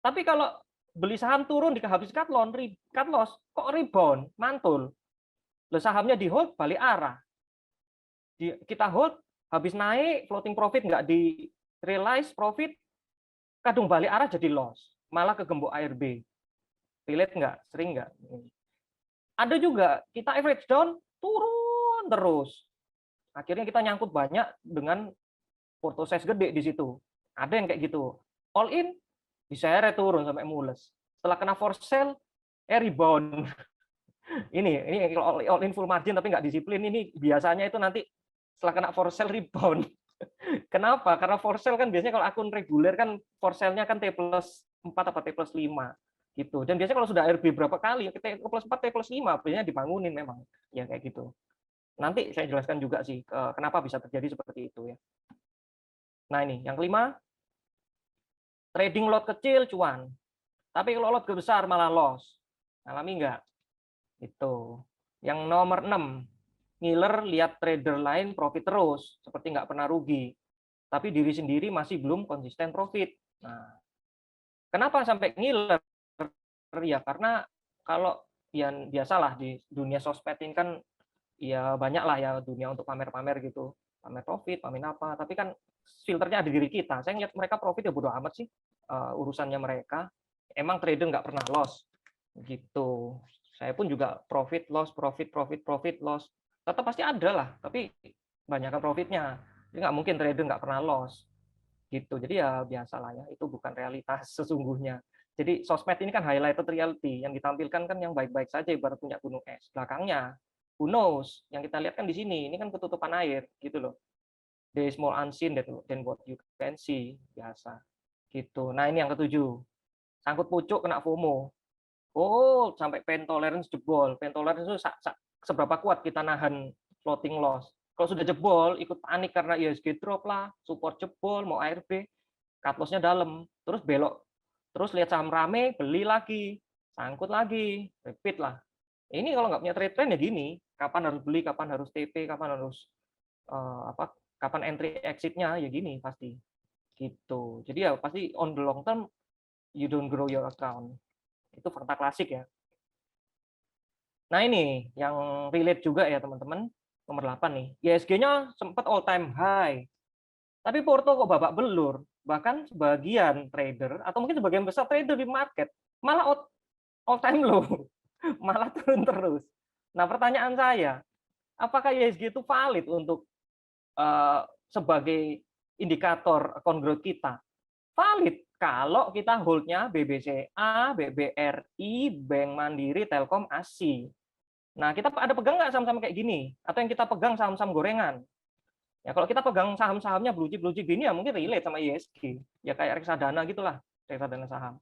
Tapi kalau beli saham turun habis cut loss, kok rebound, mantul. Loh, sahamnya di hold balik arah. Kita hold habis naik floating profit nggak di realize profit, kadung balik arah jadi loss, malah kegembok ARB. Relate nggak? Sering nggak? Ada juga kita average down turun terus. Akhirnya kita nyangkut banyak dengan porto size gede di situ. Ada yang kayak gitu. All in diseret turun sampai mules. Setelah kena for sale, rebound. Ini kalau all in full margin tapi nggak disiplin, ini biasanya itu nanti setelah kena for sale rebound. Kenapa? Karena for sale kan biasanya kalau akun reguler kan for sale-nya kan T+4 atau T+5 gitu. Dan biasanya kalau sudah RB berapa kali, T+4, T+5 biasanya dibangunin memang. Ya kayak gitu. Nanti saya jelaskan juga sih kenapa bisa terjadi seperti itu ya. Nah ini yang kelima, trading lot kecil cuan. Tapi kalau lot besar malah loss. Alami nggak? Itu. Yang nomor 6, ngiler lihat trader lain profit terus, seperti nggak pernah rugi. Tapi diri sendiri masih belum konsisten profit. Nah, kenapa sampai ngiler? Ya karena kalau yang biasalah di dunia sosmed ini kan ya banyak lah ya dunia untuk pamer-pamer gitu. Pamer profit, pamer apa. Tapi kan filternya ada di diri kita. Saya ngeliat mereka profit ya bodo amat sih urusannya mereka. Emang trader nggak pernah loss gitu. Saya pun juga profit loss. Tetap pasti ada lah, tapi banyakkan profitnya. Jadi nggak mungkin trader nggak pernah loss gitu. Jadi ya biasalah ya, itu bukan realitas sesungguhnya Jadi sosmed ini kan highlighted reality, yang ditampilkan kan yang baik-baik saja ibarat punya gunung es. Belakangnya, who knows? Yang kita lihat kan di sini, ini kan ketutupan air, gitu loh. There is more unseen than what you can see, biasa. Gitu. Nah ini yang ketujuh, sangkut pucuk kena FOMO. Oh, sampai pain tolerance jebol. Pain tolerance itu seberapa kuat kita nahan floating loss. Kalau sudah jebol, ikut panik karena IHSG drop lah, support jebol, mau ARB, cut loss-nya dalam, terus belok, terus lihat saham rame, beli lagi, sangkut lagi, repeat lah. Ini kalau nggak punya trade plan ya gini, kapan harus beli, kapan harus TP, kapan harus kapan entry exit-nya ya gini pasti. Gitu. Jadi ya pasti on the long term you don't grow your account. Itu fakta klasik ya. Nah ini yang relate juga ya teman-teman, nomor 8 nih. IHSG-nya sempat all time high. Tapi Porto kok babak belur. Bahkan sebagian trader atau mungkin sebagian besar trader di market malah all time low. Malah turun terus. Nah, pertanyaan saya, apakah IHSG itu valid untuk sebagai indikator account growth kita? Valid kalau kita holdnya BBCA, BBRI, Bank Mandiri, Telkom, ASI. Nah, kita ada pegang nggak saham-saham kayak gini? Atau yang kita pegang saham-saham gorengan? Ya, kalau kita pegang saham-sahamnya blue chip gini ya mungkin relate sama IHSG. Ya kayak reksadana gitulah, reksadana saham.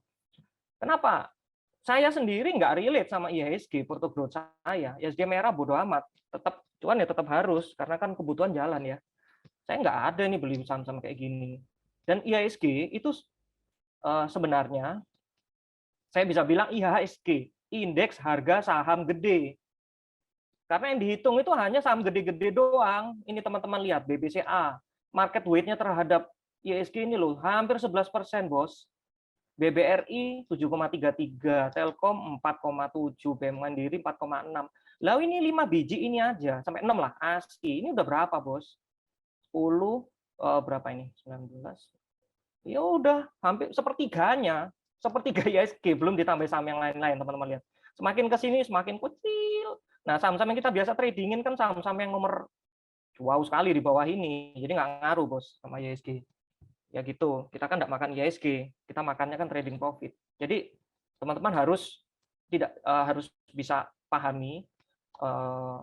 Kenapa? Saya sendiri nggak relate sama IHSG, porto growth saya. IHSG merah bodo amat. Cuman ya tetap harus, karena kan kebutuhan jalan ya. Saya nggak ada nih beli saham-saham kayak gini. Dan IHSG itu sebenarnya, saya bisa bilang IHSG, indeks harga saham gede. Karena yang dihitung itu hanya saham gede-gede doang. Ini teman-teman lihat, BBCA. Market weight-nya terhadap IHSG ini loh, hampir 11%, bos. BBRI 7,33, Telkom 4,7, Bank Mandiri 4,6. Lalu ini 5 biji ini aja, sampai 6 lah, ASI. Ini udah berapa, bos? 10, berapa ini? 19. Ya udah, hampir sepertiganya. Sepertiga IHSG, belum ditambah saham yang lain-lain, teman-teman lihat. Semakin ke sini, semakin kecil. Nah, saham-saham yang kita biasa tradingin kan saham-saham yang nomor wow sekali di bawah ini. Jadi nggak ngaruh, bos, sama IHSG. Ya gitu, kita kan nggak makan IHSG, kita makannya kan trading profit. Jadi teman-teman harus bisa pahami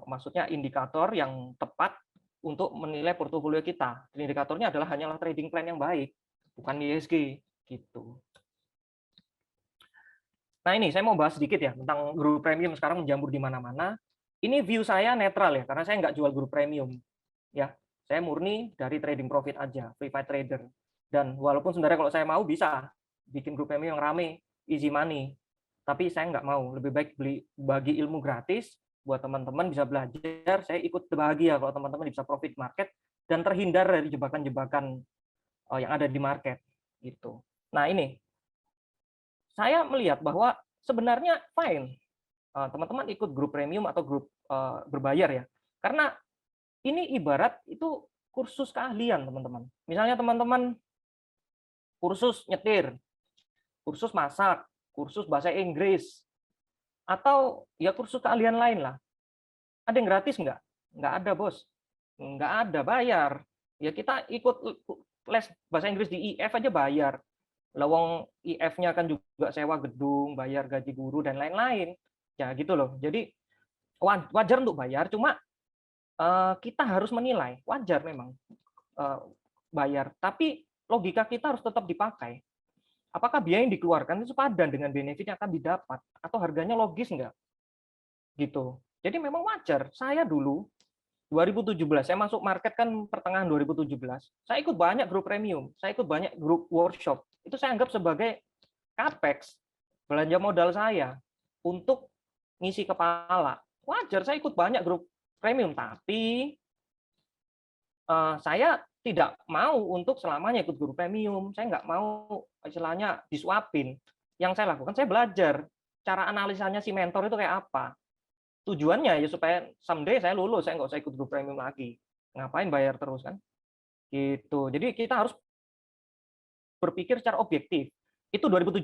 maksudnya indikator yang tepat untuk menilai portofolio kita. Dan indikatornya adalah hanyalah trading plan yang baik, bukan IHSG gitu. Nah ini saya mau bahas sedikit ya tentang guru premium sekarang menjamur di mana-mana. Ini view saya netral ya, karena saya nggak jual guru premium. Ya, saya murni dari trading profit aja, free fight trader. Dan walaupun sebenarnya kalau saya mau bisa bikin grup premium yang rame, easy money. Tapi saya nggak mau, lebih baik bagi ilmu gratis, buat teman-teman bisa belajar, saya ikut bahagia kalau teman-teman bisa profit market, dan terhindar dari jebakan-jebakan yang ada di market. Gitu. Nah ini, saya melihat bahwa sebenarnya fine, teman-teman ikut grup premium atau grup berbayar ya. Karena ini ibarat itu kursus keahlian, teman-teman. Misalnya teman-teman kursus nyetir, kursus masak, kursus bahasa Inggris, atau ya kursus keahlian lain lah. Ada yang gratis nggak? Nggak ada, bos. Nggak ada, bayar. Ya kita ikut les bahasa Inggris di IF aja bayar. Lawang IF-nya kan juga sewa gedung, bayar gaji guru, dan lain-lain. Ya gitu loh. Jadi wajar untuk bayar, cuma kita harus menilai. Wajar memang bayar. Tapi logika kita harus tetap dipakai. Apakah biaya yang dikeluarkan itu sepadan dengan benefit yang akan didapat, atau harganya logis enggak? Gitu. Jadi memang wajar. Saya dulu 2017, saya masuk market kan pertengahan 2017. Saya ikut banyak grup premium, saya ikut banyak grup workshop. Itu saya anggap sebagai capex, belanja modal saya untuk ngisi kepala. Wajar saya ikut banyak grup premium, tapi saya tidak mau untuk selamanya ikut guru premium. Saya nggak mau istilahnya disuapin. Yang saya lakukan, saya belajar cara analisanya si mentor itu kayak apa. Tujuannya ya supaya someday saya lulus, saya nggak usah ikut guru premium lagi. Ngapain bayar terus kan? Gitu. Jadi kita harus berpikir secara objektif. Itu 2017.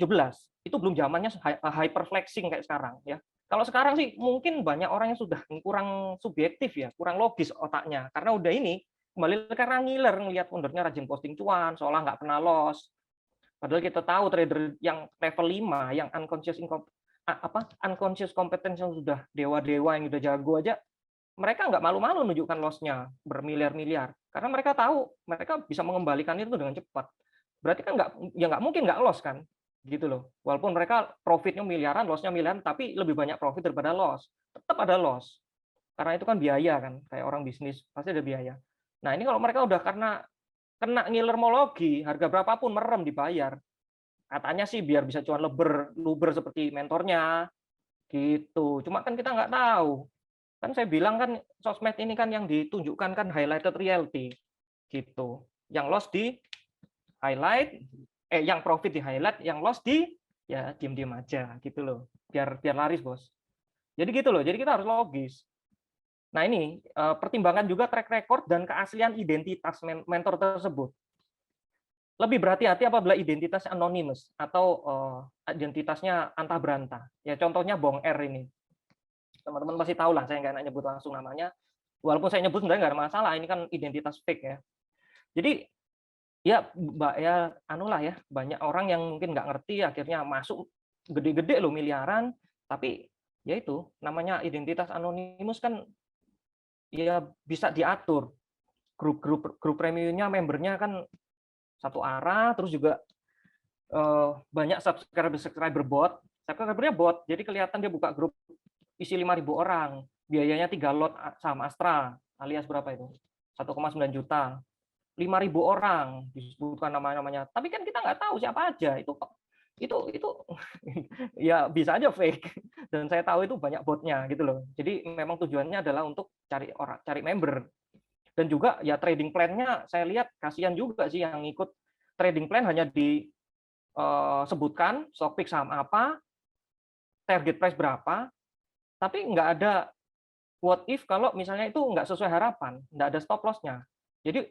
Itu belum zamannya hyperflexing kayak sekarang ya. Kalau sekarang sih mungkin banyak orang yang sudah kurang subjektif ya, kurang logis otaknya. Karena udah ini kembali karena ngiler ngelihat foundernya rajin posting cuan, seolah nggak pernah loss. Padahal kita tahu trader yang level 5, yang unconscious competence yang sudah dewa-dewa, yang sudah jago aja, mereka nggak malu-malu menunjukkan loss-nya bermiliar-miliar. Karena mereka tahu mereka bisa mengembalikan itu dengan cepat. Berarti kan nggak mungkin nggak loss kan, gitu loh. Walaupun mereka profitnya miliaran, loss-nya miliaran, tapi lebih banyak profit daripada loss. Tetap ada loss. Karena itu kan biaya kan, kayak orang bisnis pasti ada biaya. Nah ini kalau mereka udah karena kena ngilermologi, harga berapapun merem dibayar. Katanya sih biar bisa cuan luber seperti mentornya, gitu. Cuma kan kita nggak tahu. Kan saya bilang kan sosmed ini kan yang ditunjukkan kan highlighted reality, gitu. Yang loss di highlight, yang profit di highlight, yang loss di ya diem-diem aja, gitu loh. Biar laris bos. Jadi gitu loh. Jadi kita harus logis. Nah ini pertimbangan juga track record dan keaslian identitas mentor tersebut. Lebih berhati-hati apabila identitas anonymous atau identitasnya antah berantah. Ya contohnya Bong R ini. Teman-teman pasti tahu lah, saya nggak nyebut langsung namanya. Walaupun saya nyebut sebenarnya nggak ada masalah, ini kan identitas fake ya. Jadi ya anulah ya, banyak orang yang mungkin nggak ngerti akhirnya masuk gede-gede loh miliaran, tapi ya itu namanya identitas anonymous kan ya bisa diatur. Grup premiumnya membernya kan satu arah, terus juga banyak subscriber bot. Subscribernya bot, jadi kelihatan dia buka grup isi 5.000 orang, biayanya 3 lot saham Astra, alias berapa itu? 1,9 juta. 5.000 orang disebutkan namanya, tapi kan kita nggak tahu siapa aja itu ya bisa aja fake, dan saya tahu itu banyak botnya gitu loh. Jadi memang tujuannya adalah untuk cari member, dan juga ya trading plan-nya saya lihat kasihan juga sih yang ikut trading plan hanya disebutkan stock pick saham apa, target price berapa, tapi nggak ada what if kalau misalnya itu nggak sesuai harapan, nggak ada stop loss-nya. Jadi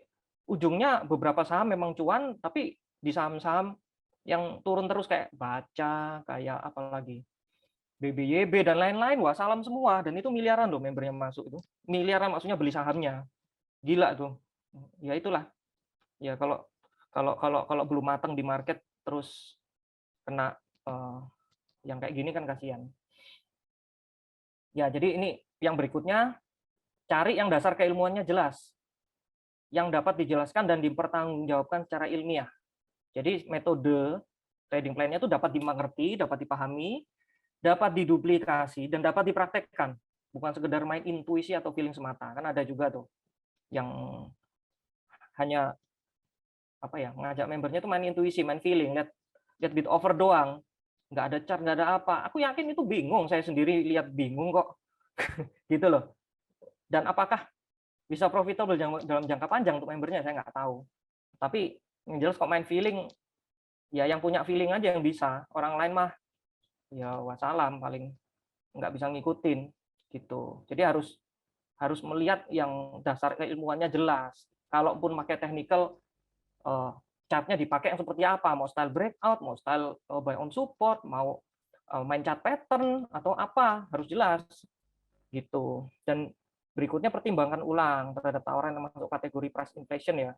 ujungnya beberapa saham memang cuan, tapi di saham-saham yang turun terus kayak Baca, kayak apalagi BBYB dan lain-lain, wah salam semua, dan itu miliaran loh membernya masuk itu. Miliaran maksudnya beli sahamnya. Gila tuh. Ya itulah. Ya kalau belum matang di market terus kena yang kayak gini kan kasihan. Ya, jadi ini yang berikutnya, cari yang dasar keilmuannya jelas, yang dapat dijelaskan dan dipertanggungjawabkan secara ilmiah. Jadi metode trading plan-nya itu dapat dimengerti, dapat dipahami, dapat diduplikasi, dan dapat dipraktekkan. Bukan sekedar main intuisi atau feeling semata. Kan ada juga tuh yang hanya ngajak membernya tuh main intuisi, main feeling, lihat bid offer doang. Nggak ada chart, nggak ada apa. Aku yakin itu bingung, saya sendiri lihat bingung kok. Gitu loh. Dan apakah bisa profitable dalam jangka panjang untuk membernya, saya nggak tahu. Tapi yang jelas kok main feeling, ya yang punya feeling aja yang bisa. Orang lain mah ya wassalam, paling nggak bisa ngikutin gitu. Jadi harus melihat yang dasar keilmuannya jelas. Kalaupun pakai technical, chartnya dipakai yang seperti apa, mau style breakout, mau style buy on support, mau main chart pattern atau apa, harus jelas gitu. Dan berikutnya pertimbangkan ulang terhadap tawaran yang masuk kategori price inflation ya.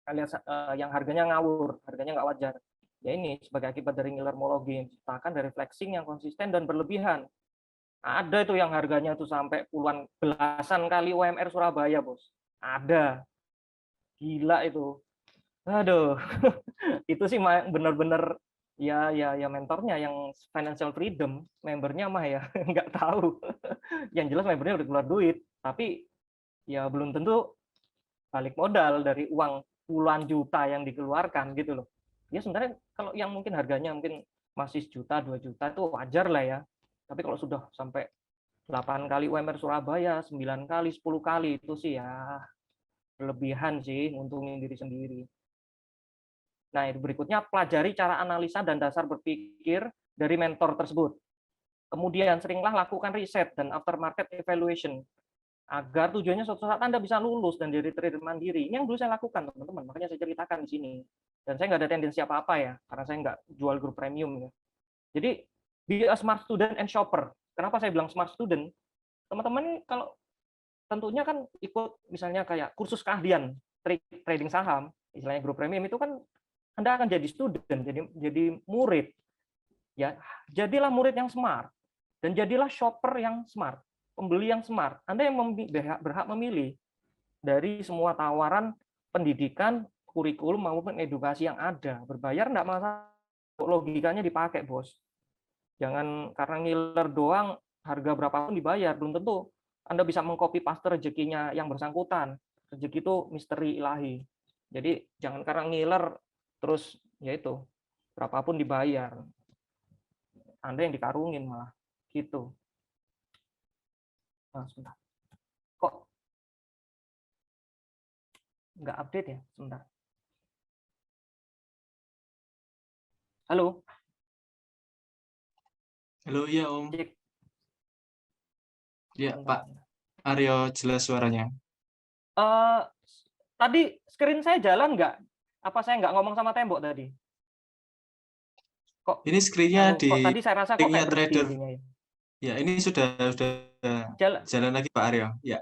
Alias yang harganya ngawur, harganya nggak wajar. Ya ini sebagai akibat dari ngilermologi yang diciptakan dari flexing yang konsisten dan berlebihan. Ada itu yang harganya tuh sampai puluhan belasan kali UMR Surabaya, Bos. Ada. Gila itu. Aduh. Itu sih benar-benar ya mentornya yang financial freedom, membernya mah ya nggak tahu. Yang jelas membernya udah keluar duit, tapi ya belum tentu balik modal dari uang puluhan juta yang dikeluarkan gitu loh. Ya sebenarnya kalau yang mungkin harganya mungkin masih 1 juta, 2 juta itu wajar lah ya. Tapi kalau sudah sampai 8 kali UMR Surabaya, 9 kali, 10 kali itu sih ya berlebihan sih, nguntungin diri sendiri. Nah, itu berikutnya pelajari cara analisa dan dasar berpikir dari mentor tersebut. Kemudian seringlah lakukan riset dan aftermarket evaluation agar tujuannya suatu saat Anda bisa lulus dan jadi trader mandiri. Ini yang dulu saya lakukan, teman-teman. Makanya saya ceritakan di sini. Dan saya nggak ada tendensi apa-apa ya, karena saya nggak jual grup premium ya. Jadi, be a smart student and shopper. Kenapa saya bilang smart student? Teman-teman kalau tentunya kan ikut misalnya kayak kursus keahlian trading saham, istilahnya grup premium itu kan Anda akan jadi student, jadi murid. Ya, jadilah murid yang smart dan jadilah shopper yang smart, pembeli yang smart. Anda yang berhak memilih dari semua tawaran pendidikan, kurikulum maupun edukasi yang ada. Berbayar enggak masalah, logikanya dipakai, Bos. Jangan karena ngiler doang harga berapapun dibayar, belum tentu Anda bisa mengcopy paste rezekinya yang bersangkutan. Rezeki itu misteri ilahi. Jadi jangan karena ngiler terus ya itu berapapun dibayar. Anda yang dikarungin malah gitu. Nah, sebentar. Kok nggak update ya? Sebentar. Halo. Halo, iya Om. Cek. Ya, Sebentar. Pak Aryo jelas suaranya. Tadi screen saya jalan nggak? Apa saya nggak ngomong sama tembok tadi? Kok Ini screen-nya kok di tadi saya rasa kok linknya kayak berhenti trader. ininya ya. Ya, ini sudah jalan lagi Pak Aryo. Ya.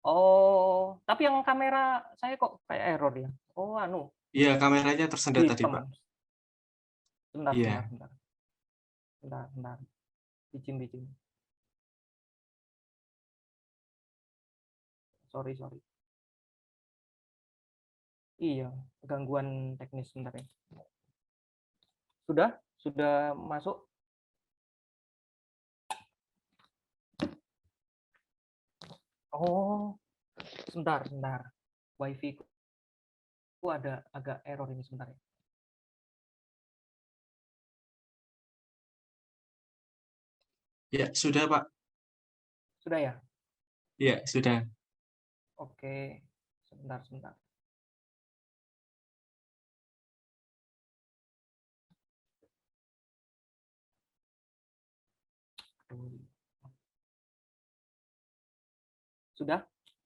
Oh, tapi yang kamera saya kok kayak error ya. Oh, anu. Iya, kameranya tersendat tadi, Hitam. Pak. Bentar, Iya. bentar. Bicin. Sorry. Iya, gangguan teknis sebentar ya. Sudah masuk? Oh, sebentar. Wifi ku ada agak error ini sebentar ya. Ya, sudah, Pak. Sudah ya? Ya, sudah. Oke, sebentar.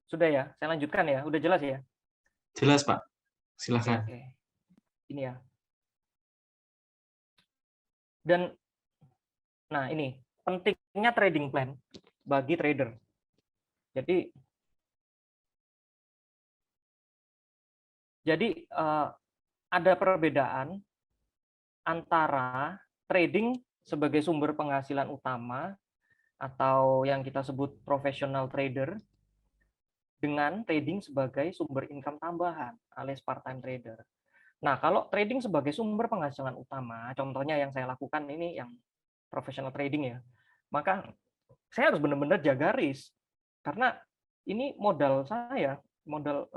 Sudah ya? Saya lanjutkan ya? Udah jelas ya? Jelas, Pak. Silakan. Oke. Ini ya. Dan nah ini pentingnya trading plan bagi trader. Jadi ada perbedaan antara trading sebagai sumber penghasilan utama atau yang kita sebut professional trader dengan trading sebagai sumber income tambahan alias part-time trader. Nah, kalau trading sebagai sumber penghasilan utama, contohnya yang saya lakukan ini yang professional trading ya, maka saya harus benar-benar jaga risk. Karena ini modal saya, modal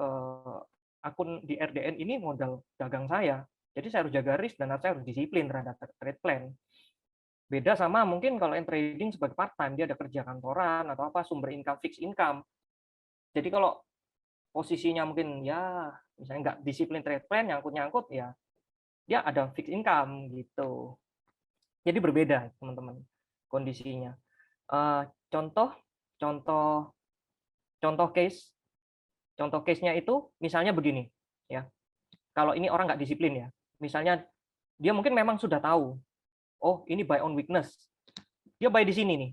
akun di RDN ini modal dagang saya. Jadi saya harus jaga risk dan saya harus disiplin terhadap trade plan. Beda sama mungkin kalau yang trading sebagai part-time, dia ada kerja kantoran atau apa, sumber income, fixed income. Jadi kalau posisinya mungkin ya misalnya nggak disiplin trade plan, nyangkut ya dia ada fixed income gitu. Jadi berbeda teman-teman kondisinya. Contoh case-nya itu misalnya begini ya. Kalau ini orang nggak disiplin ya, misalnya dia mungkin memang sudah tahu, oh ini buy on weakness, dia buy di sini nih,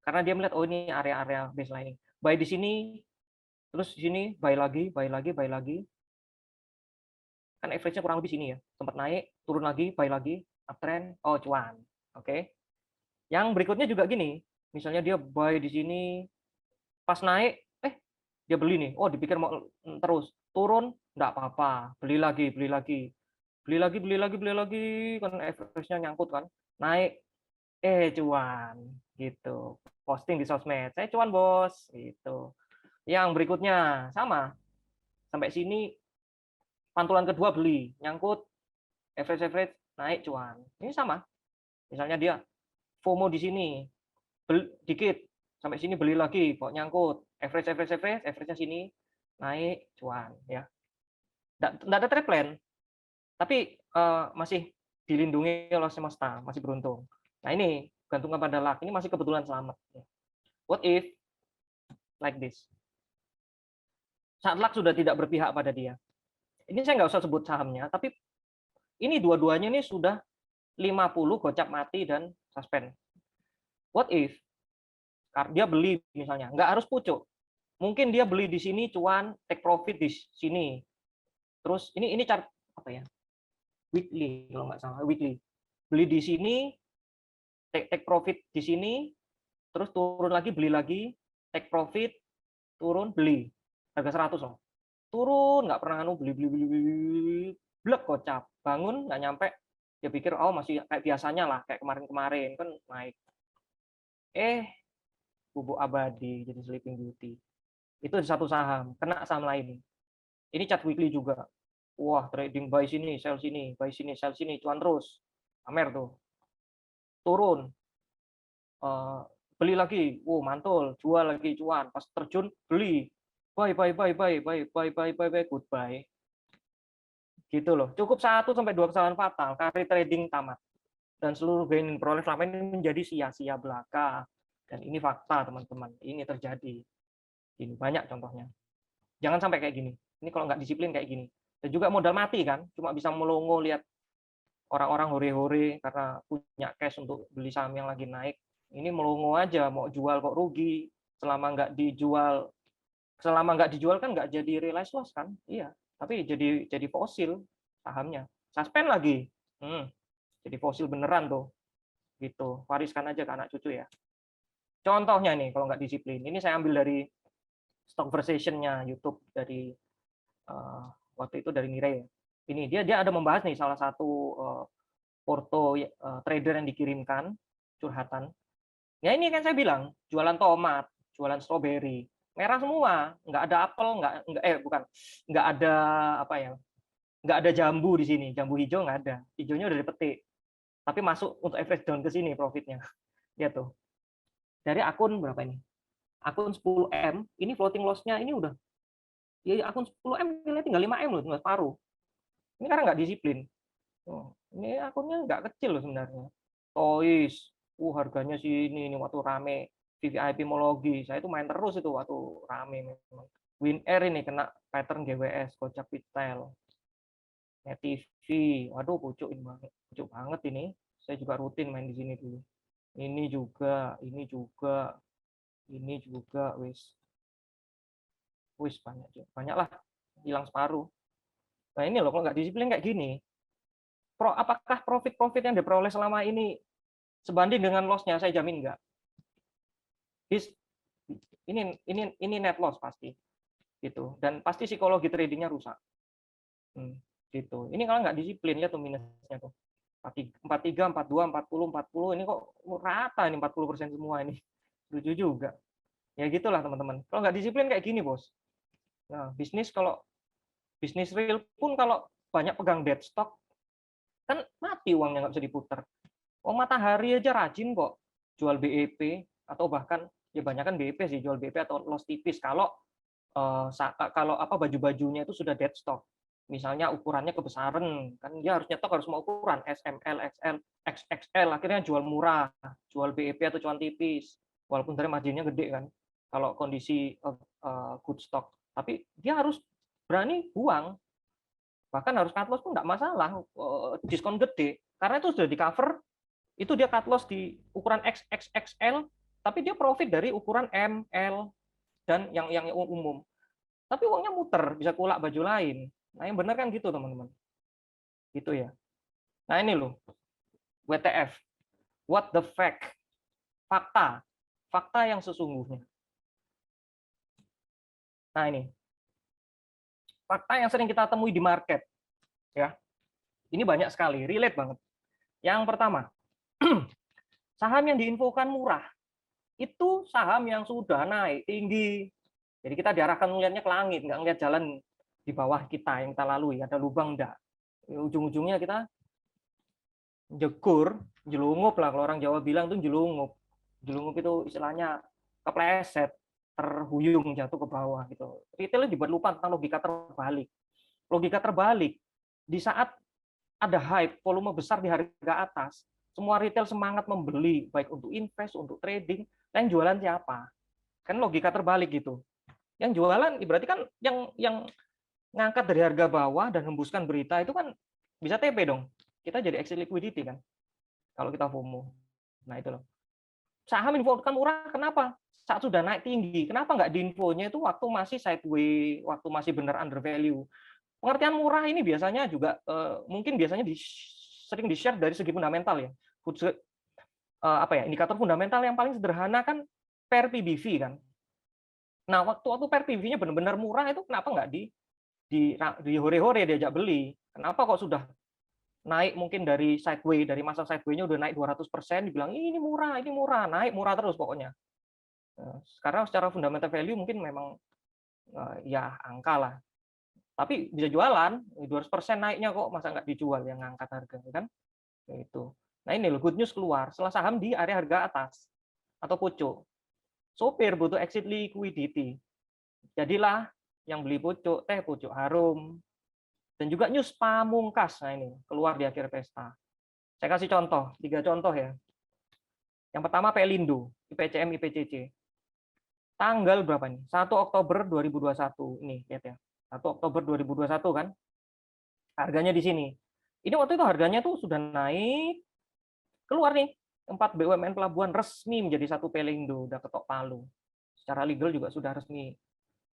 karena dia melihat oh ini area-area baseline ini, buy di sini, terus di sini buy lagi, kan average-nya kurang lebih sini ya, sempat naik, turun lagi, buy lagi, uptrend, oh cuan, oke. Yang berikutnya juga gini, misalnya dia buy di sini, pas naik, dia beli nih, oh dipikir mau terus, turun, nggak apa-apa, beli lagi, kan average-nya nyangkut kan, naik, cuan, gitu, posting di sosmed, saya cuan bos, gitu. Yang berikutnya sama, sampai sini pantulan kedua beli, nyangkut, average naik cuan, ini sama, misalnya dia FOMO di sini, dikit, sampai sini beli lagi, kok nyangkut, average-nya sini naik cuan ya. Nggak ada trade plan, tapi masih dilindungi oleh semesta, masih beruntung. Nah ini gantung pada luck, ini masih kebetulan selamat. What if like this? Saat luck sudah tidak berpihak pada dia. Ini saya nggak usah sebut sahamnya, tapi ini dua-duanya ini sudah 50 gocap mati dan suspend. What if dia beli misalnya, nggak harus pucuk, Mungkin dia beli di sini cuan, take profit di sini. Terus ini chart apa ya? Weekly kalau nggak salah, weekly. Beli di sini, take profit di sini, terus turun lagi, beli lagi, take profit, turun, beli. Harga 100 loh. Turun, nggak pernah beli, blek kocap. Bangun, nggak nyampe, dia pikir, oh masih kayak biasanya lah, kayak kemarin-kemarin, kan naik. Bubuk abadi, jadi Sleeping Beauty. Itu satu saham, kena saham lain. Ini chart weekly juga. Wah, trading buy sini, sell sini, buy sini, sell sini, cuan terus. Amer tuh. Turun. Beli lagi, mantul, jual lagi cuan, pas terjun beli, buy, goodbye, gitu loh. Cukup 1 sampai 2 kesalahan fatal, karir trading tamat, dan seluruh gain yang diperoleh selama ini menjadi sia-sia belaka. Dan ini fakta teman-teman, ini terjadi. Ini banyak contohnya. Jangan sampai kayak gini. Ini kalau nggak disiplin kayak gini. Dan juga modal mati kan, cuma bisa melongo lihat orang-orang hore-hore karena punya cash untuk beli saham yang lagi naik. Ini melongo aja, mau jual kok rugi. Selama nggak dijual kan nggak jadi realize loss kan? Iya, tapi jadi fosil sahamnya. Suspend lagi, jadi fosil beneran tuh. Gitu, wariskan aja ke anak cucu ya. Contohnya nih, kalau nggak disiplin, ini saya ambil dari Stock Conversation-nya YouTube dari waktu itu dari Mirai. Ini dia ada membahas nih salah satu porto trader yang dikirimkan curhatan. Ya ini kan saya bilang jualan tomat, jualan stroberi, merah semua, nggak ada apel, nggak ada apa ya, nggak ada jambu di sini, jambu hijau nggak ada, hijaunya udah dipetik, tapi masuk untuk average down ke sini profitnya, lihat tuh. Dari akun berapa ini? Akun 10M, ini floating loss-nya ini udah, ya akun 10M nilai tinggal 5M loh, tinggal separuh. Ini karena nggak disiplin. Ini akunnya nggak kecil loh sebenarnya. Toys, harganya sini ini waktu rame. VVIP Mologi, saya itu main terus itu waktu rame memang. WinAir ini kena pattern GWS, Gojek Retail. Net TV, waduh pucuk banget ini. Saya juga rutin main di sini dulu. Ini juga, wis banyak lah, hilang separuh. Nah ini loh, kalau nggak disiplin kayak gini, apakah profit yang diperoleh selama ini sebanding dengan loss-nya? Saya jamin enggak. Ini net loss pasti, gitu. Dan pasti psikologi tradingnya rusak, gitu. Ini kalau nggak disiplin ya tuh minusnya tuh 43, 42, 40 ini kok rata ini 40% semua ini, lucu juga. Ya gitulah teman-teman. Kalau nggak disiplin kayak gini bos. Nah bisnis real pun kalau banyak pegang dead stock kan mati uangnya, nggak bisa diputar. Matahari aja rajin kok jual BEP atau bahkan ya banyak kan BEP sih, jual BEP atau loss tipis kalau baju-bajunya itu sudah dead stock. Misalnya ukurannya kebesaran, kan dia harus nyetok harus mau ukuran SML, XL, XXL, akhirnya jual murah, jual BEP atau cuan tipis, walaupun dari marginnya gede kan kalau kondisi good stock, tapi dia harus berani buang, bahkan harus cut loss pun nggak masalah, diskon gede, karena itu sudah di cover, itu dia cut loss di ukuran XXXL, tapi dia profit dari ukuran ML dan yang umum. Tapi uangnya muter, bisa kulak baju lain. Nah, yang benar kan gitu, teman-teman. Gitu ya. Nah, ini loh. WTF. What the fact? Fakta. Fakta yang sesungguhnya. Nah, ini. Fakta yang sering kita temui di market. Ya. Ini banyak sekali, relate banget. Yang pertama, saham yang diinfokan murah itu saham yang sudah naik tinggi. Jadi kita diarahkan melihatnya ke langit, nggak ngelihat jalan di bawah kita yang kita lalui, ada lubang enggak. Ujung-ujungnya kita jegur, jelungup lah, kalau orang Jawa bilang tuh jelungup. Jelungup itu istilahnya kepleset, terhuyung jatuh ke bawah gitu. Retail dibuat lupa tentang logika terbalik. Logika terbalik, di saat ada hype, volume besar di harga atas, semua retail semangat membeli, baik untuk invest, untuk trading, dan jualan siapa? Kan logika terbalik gitu. Yang jualan berarti kan yang ngangkat dari harga bawah dan hembuskan berita itu kan bisa TP dong. Kita jadi exit liquidity kan kalau kita FOMO. Nah itu loh. saham infokan murah, kenapa? Saat sudah naik tinggi, kenapa nggak diinfonya itu waktu masih sideway, waktu masih benar under value? Pengertian murah ini biasanya juga mungkin biasanya sering di-share dari segi fundamental ya. Indikator fundamental yang paling sederhana kan PER PBV kan. Nah, waktu PER PBV-nya benar-benar murah itu kenapa nggak di hore-hore diajak beli? Kenapa kok sudah naik mungkin dari sideway, dari masa sideway-nya udah naik 200%, dibilang ini murah, naik murah terus pokoknya. Karena secara fundamental value mungkin memang ya angka lah. Tapi bisa jualan, 200% naiknya kok, masa nggak dijual yang ngangkat harga, kan? Itu. Nah ini loh, good news keluar, setelah saham di area harga atas, atau pucuk. Sopir butuh exit liquidity. Jadilah yang beli pucuk, teh pucuk harum. Dan juga news pamungkas, nah ini, keluar di akhir pesta. Saya kasih contoh, 3 contoh ya. Yang pertama Pelindo, IPCM, IPCC. Tanggal berapa nih? 1 Oktober 2021, ini lihat ya. 1 Oktober 2021 kan. Harganya di sini. Ini waktu itu harganya tuh sudah naik, keluar nih 4 BUMN pelabuhan resmi menjadi 1 Pelindo, udah ketok palu. Secara legal juga sudah resmi.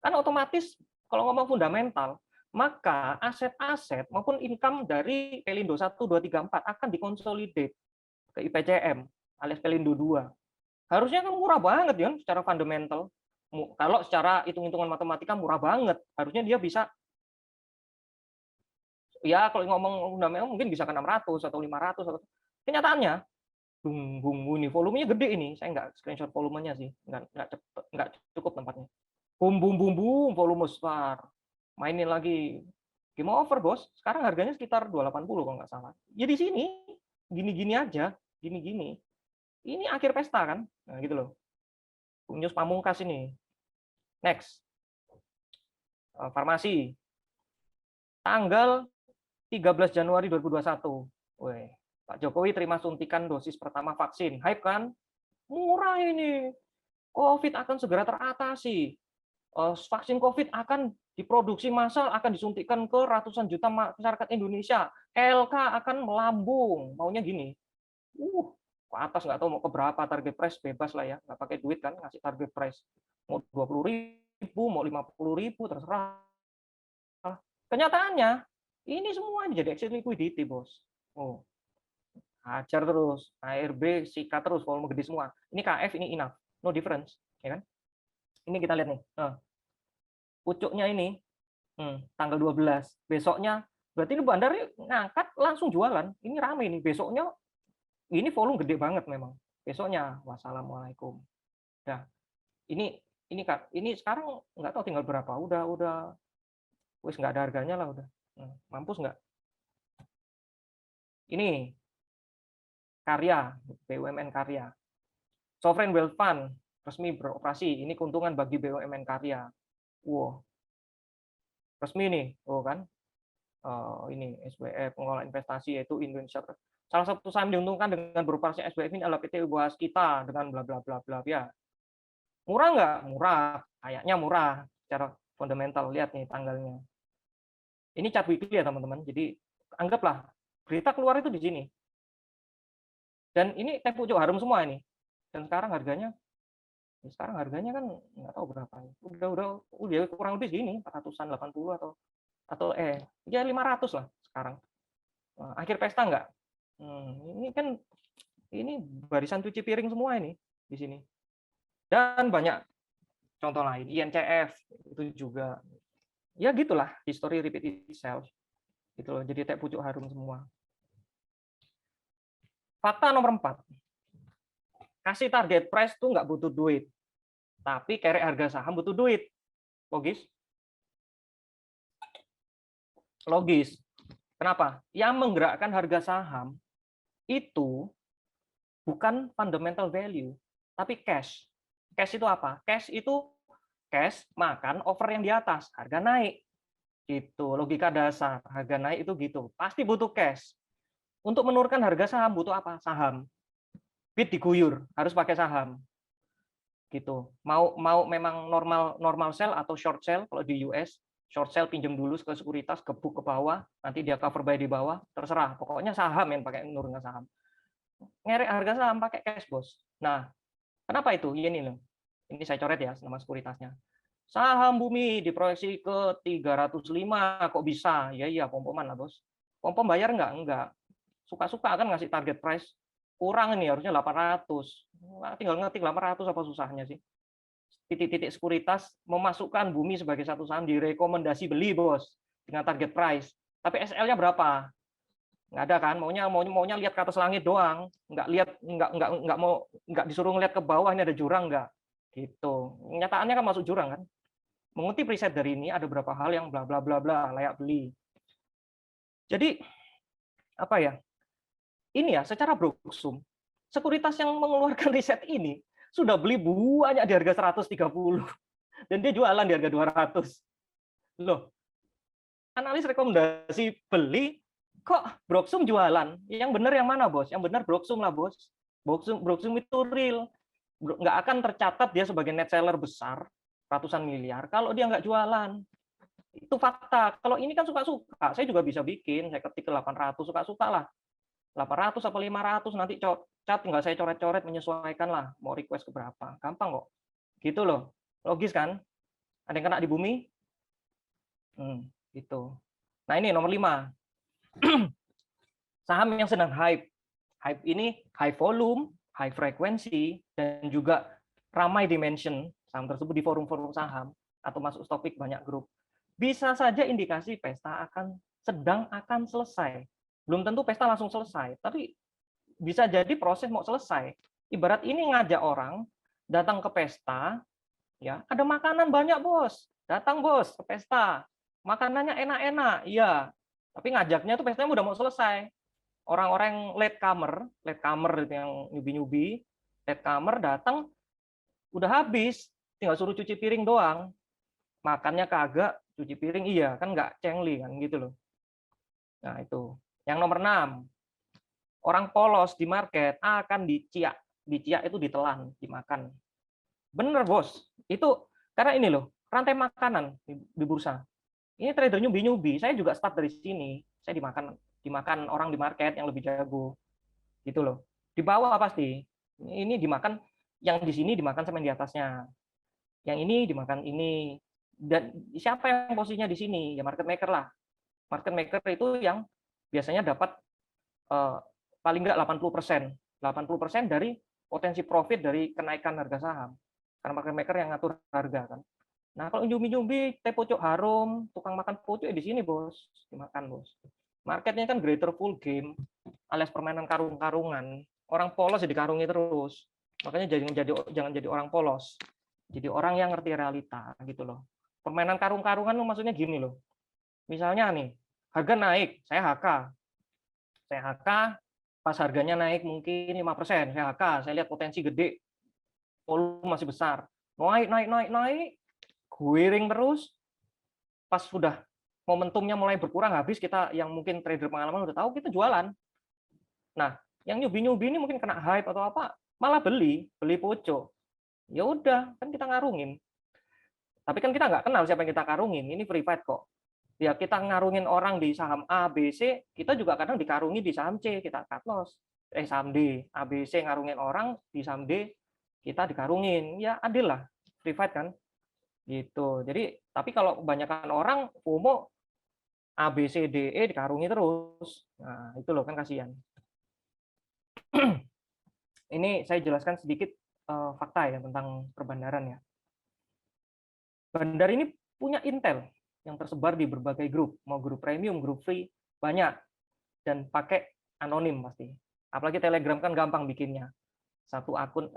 Kan otomatis kalau ngomong fundamental, maka aset-aset maupun income dari Pelindo 1, 2, 3, 4 akan dikonsolidate ke IPCM alias Pelindo 2. Harusnya kan murah banget ya secara fundamental. Kalau secara hitung-hitungan matematika murah banget. Harusnya dia bisa, ya kalau ngomong fundamental mungkin bisa ke 600 atau 500. Kenyataannya, ini volumenya gede ini. Saya nggak screenshot volumenya sih. Nggak cukup tempatnya. Boom, volume besar. Mainin lagi. Game over, bos. Sekarang harganya sekitar 280 kalau nggak salah. Ya di sini, gini-gini aja. Gini-gini. Ini akhir pesta kan? Nah gitu loh. News pamungkas ini. Next. Farmasi. Tanggal 13 Januari 2021. Weh, Pak Jokowi terima suntikan dosis pertama vaksin. Hype kan? Murah ini. COVID akan segera teratasi. Vaksin COVID akan diproduksi massal, akan disuntikan ke ratusan juta masyarakat Indonesia. LK akan melambung. Maunya gini. Ke atas nggak tahu mau ke berapa, target price bebas lah ya. Nggak pakai duit kan, ngasih target price. Mau 20.000, mau 50.000, terserah. Kenyataannya, ini semua jadi exit liquidity, bos. Hajar terus, ARB sikat terus, volume gede semua. Ini KF, ini enough, no difference, ya kan? Ini kita lihat nih, pucuknya ini tanggal 12, besoknya berarti ini bandar ngangkat langsung jualan. Ini rame nih, besoknya ini volume gede banget memang. Besoknya wassalamualaikum. Nah, ini sekarang nggak tahu tinggal berapa, udah wis nggak ada harganya lah udah. Mampus nggak? Ini Karya, BUMN Karya. Sovereign Wealth Fund resmi beroperasi. Ini keuntungan bagi BUMN Karya. Wow. Resmi nih, kan? Ini SWF pengelola investasi yaitu Indonesia. Salah satu saham diuntungkan dengan beroperasi SWF ini adalah PT Waskita dengan bla bla bla bla ya. Murah nggak? Murah. Kayaknya murah secara fundamental. Lihat nih tanggalnya. Ini chart weekly ya teman-teman. Jadi anggaplah berita keluar itu di sini. Dan ini teh pucuk harum semua ini. Dan sekarang harganya kan nggak tahu berapa. Udah kurang lebih segini, 400-an, 80 atau ya 500 lah sekarang. Akhir pesta nggak? Ini kan ini barisan cuci piring semua ini di sini. Dan banyak contoh lain, INCF itu juga. Ya gitulah, history repeat itself. Gitu loh, jadi teh pucuk harum semua. Fakta nomor 4. Kasih target price tuh nggak butuh duit. Tapi kerek harga saham butuh duit. Logis? Logis. Kenapa? Yang menggerakkan harga saham itu bukan fundamental value, tapi cash. Cash itu apa? Cash itu makan over yang di atas, harga naik. Gitu, logika dasar. Harga naik itu gitu. Pasti butuh cash. Untuk menurunkan harga saham butuh apa? Saham. Bid diguyur, harus pakai saham. Gitu. Mau memang normal sell atau short sell kalau di US, short sell pinjam dulu ke sekuritas, gebuk ke bawah, nanti dia cover buy di bawah, terserah. Pokoknya saham yang pakai menurunkan saham. Ngerek harga saham pakai cash, bos. Nah, Kenapa itu? Ini loh. Ini saya coret ya nama sekuritasnya. Saham Bumi diproyeksi ke 305, kok bisa? Ya iya, pom-poman lah, Bos. Pom-pom bayar nggak? Enggak. Suka-suka kan ngasih target price. Kurang ini harusnya 800. Nah, tinggal ngetik 800 apa susahnya sih? Titik-titik sekuritas memasukkan Bumi sebagai satu saham direkomendasi beli, Bos, dengan target price. Tapi SL-nya berapa? Nggak ada kan? Maunya lihat ke atas langit doang, nggak disuruh ngeliat ke bawah ini ada jurang nggak? Gitu. Kenyataannya kan masuk jurang kan? Mengutip riset dari ini ada beberapa hal yang bla bla bla bla layak beli. Jadi apa ya? Ini ya secara broksum, sekuritas yang mengeluarkan riset ini sudah beli banyak di harga 130 dan dia jualan di harga 200. Loh, analis rekomendasi beli kok broksum jualan? Yang benar yang mana, Bos? Yang benar broksum lah, Bos. Broksum itu real. Nggak akan tercatat dia sebagai net seller besar ratusan miliar kalau dia nggak jualan. Itu fakta. Kalau ini kan suka-suka. Saya juga bisa bikin, saya ketik ke 800, suka-suka lah. 800 apa 500 nanti cat tinggal saya coret-coret menyesuaikan lah mau request ke berapa. Gampang kok. Gitu loh. Logis kan? Ada yang kena di Bumi? Gitu. Nah, ini nomor 5. Saham yang sedang hype. Hype ini high volume, high frequency, dan juga ramai dimension saham tersebut di forum-forum saham atau masuk topik banyak grup. Bisa saja indikasi pesta sedang akan selesai. Belum tentu pesta langsung selesai, tapi bisa jadi proses mau selesai. Ibarat ini ngajak orang datang ke pesta, ya ada makanan banyak, Bos. Datang, Bos, ke pesta. Makanannya enak-enak, iya. Tapi ngajaknya tuh pestanya udah mau selesai. Orang-orang late comer itu yang nyubi-nyubi, late comer datang udah habis, tinggal suruh cuci piring doang. Makannya kagak, cuci piring iya, kan nggak cengli kan gitu loh. Nah, itu. Yang nomor 6, orang polos di market akan diciak. Diciak itu ditelan, dimakan. Bener, Bos. Itu karena ini loh, rantai makanan di bursa. Ini trader nyubi-nyubi. Saya juga start dari sini. Saya dimakan orang di market yang lebih jago. Gitu loh. Di bawah pasti. Ini dimakan, yang di sini dimakan sama yang di atasnya. Yang ini dimakan ini. Dan siapa yang posisinya di sini? Ya market maker lah. Market maker itu yang biasanya dapat paling nggak 80%. 80% dari potensi profit dari kenaikan harga saham. Karena market maker yang ngatur harga kan. Nah, kalau nyumbi-nyumbi, teh pucuk harum, tukang makan pucuk di sini, Bos. Dimakan, Bos. Marketnya kan greater full game, alias permainan karung-karungan. Orang polos jadi karungi terus. Makanya jangan jadi orang polos. Jadi orang yang ngerti realita gitu loh. Permainan karung-karungan maksudnya gini loh. Misalnya nih, harga naik, saya HK. Saya HK, pas harganya naik mungkin 5%, saya HK, saya lihat potensi gede, volume masih besar. Naik, guiring terus, pas sudah momentumnya mulai berkurang habis, kita yang mungkin trader pengalaman udah tahu kita jualan. Nah, yang nyubi-nyubi ini mungkin kena hype atau apa, malah beli pucuk. Ya udah, kan kita ngarungin. Tapi kan kita nggak kenal siapa yang kita karungin, ini free fight kok. Ya kita ngarungin orang di saham A, B, C, kita juga kadang dikarungi di saham C, kita cut loss. Saham D, A, B, C ngarungin orang di saham D, kita dikarungin. Ya adil lah, free fight kan. Gitu. Jadi tapi kalau kebanyakan orang FOMO A B C D E dikarungi terus. Nah, itu loh kan kasihan. Ini saya jelaskan sedikit fakta ya tentang perbandaran ya. Bandar ini punya intel yang tersebar di berbagai grup, mau grup premium, grup free, banyak dan pakai anonim pasti. Apalagi Telegram kan gampang bikinnya. Satu akun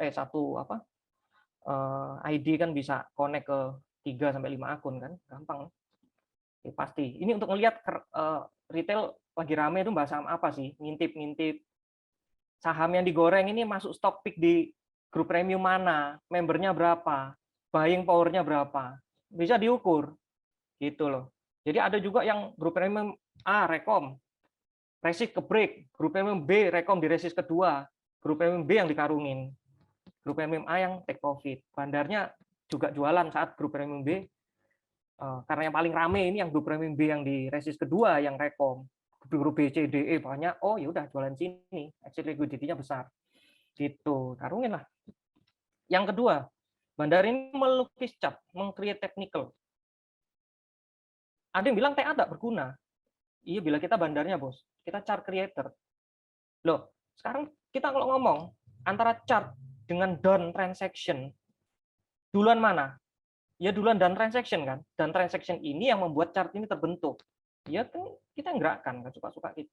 ID kan bisa connect ke 3 sampai 5 akun kan, gampang. Ya, pasti. Ini untuk ngelihat retail lagi rame itu bahas saham apa sih? Ngintip saham yang digoreng ini masuk stock pick di grup premium mana, membernya berapa, buying powernya berapa, bisa diukur, gitu loh. Jadi ada juga yang grup premium A rekom, resist ke break, grup premium B rekom di resist kedua, grup premium B yang dikarungin, grup premium A yang take profit. Bandarnya juga jualan saat grup premium B, karena yang paling rame ini yang grup premium B yang di resist kedua yang rekom, grup B, C, D, E banyak, oh ya udah jualan sini, exit liquidity-nya besar, gitu, karungin lah. Yang kedua, bandar ini melukis cat, meng-create technical. Ada yang bilang TA tak berguna. Iya, bila kita bandarnya, Bos. Kita chart creator. Loh, sekarang kita kalau ngomong antara chart dengan done transaction, duluan mana? Ya duluan done transaction kan. Dan transaction ini yang membuat chart ini terbentuk. Ya kan kita yang gerakkan, kan suka-suka kita.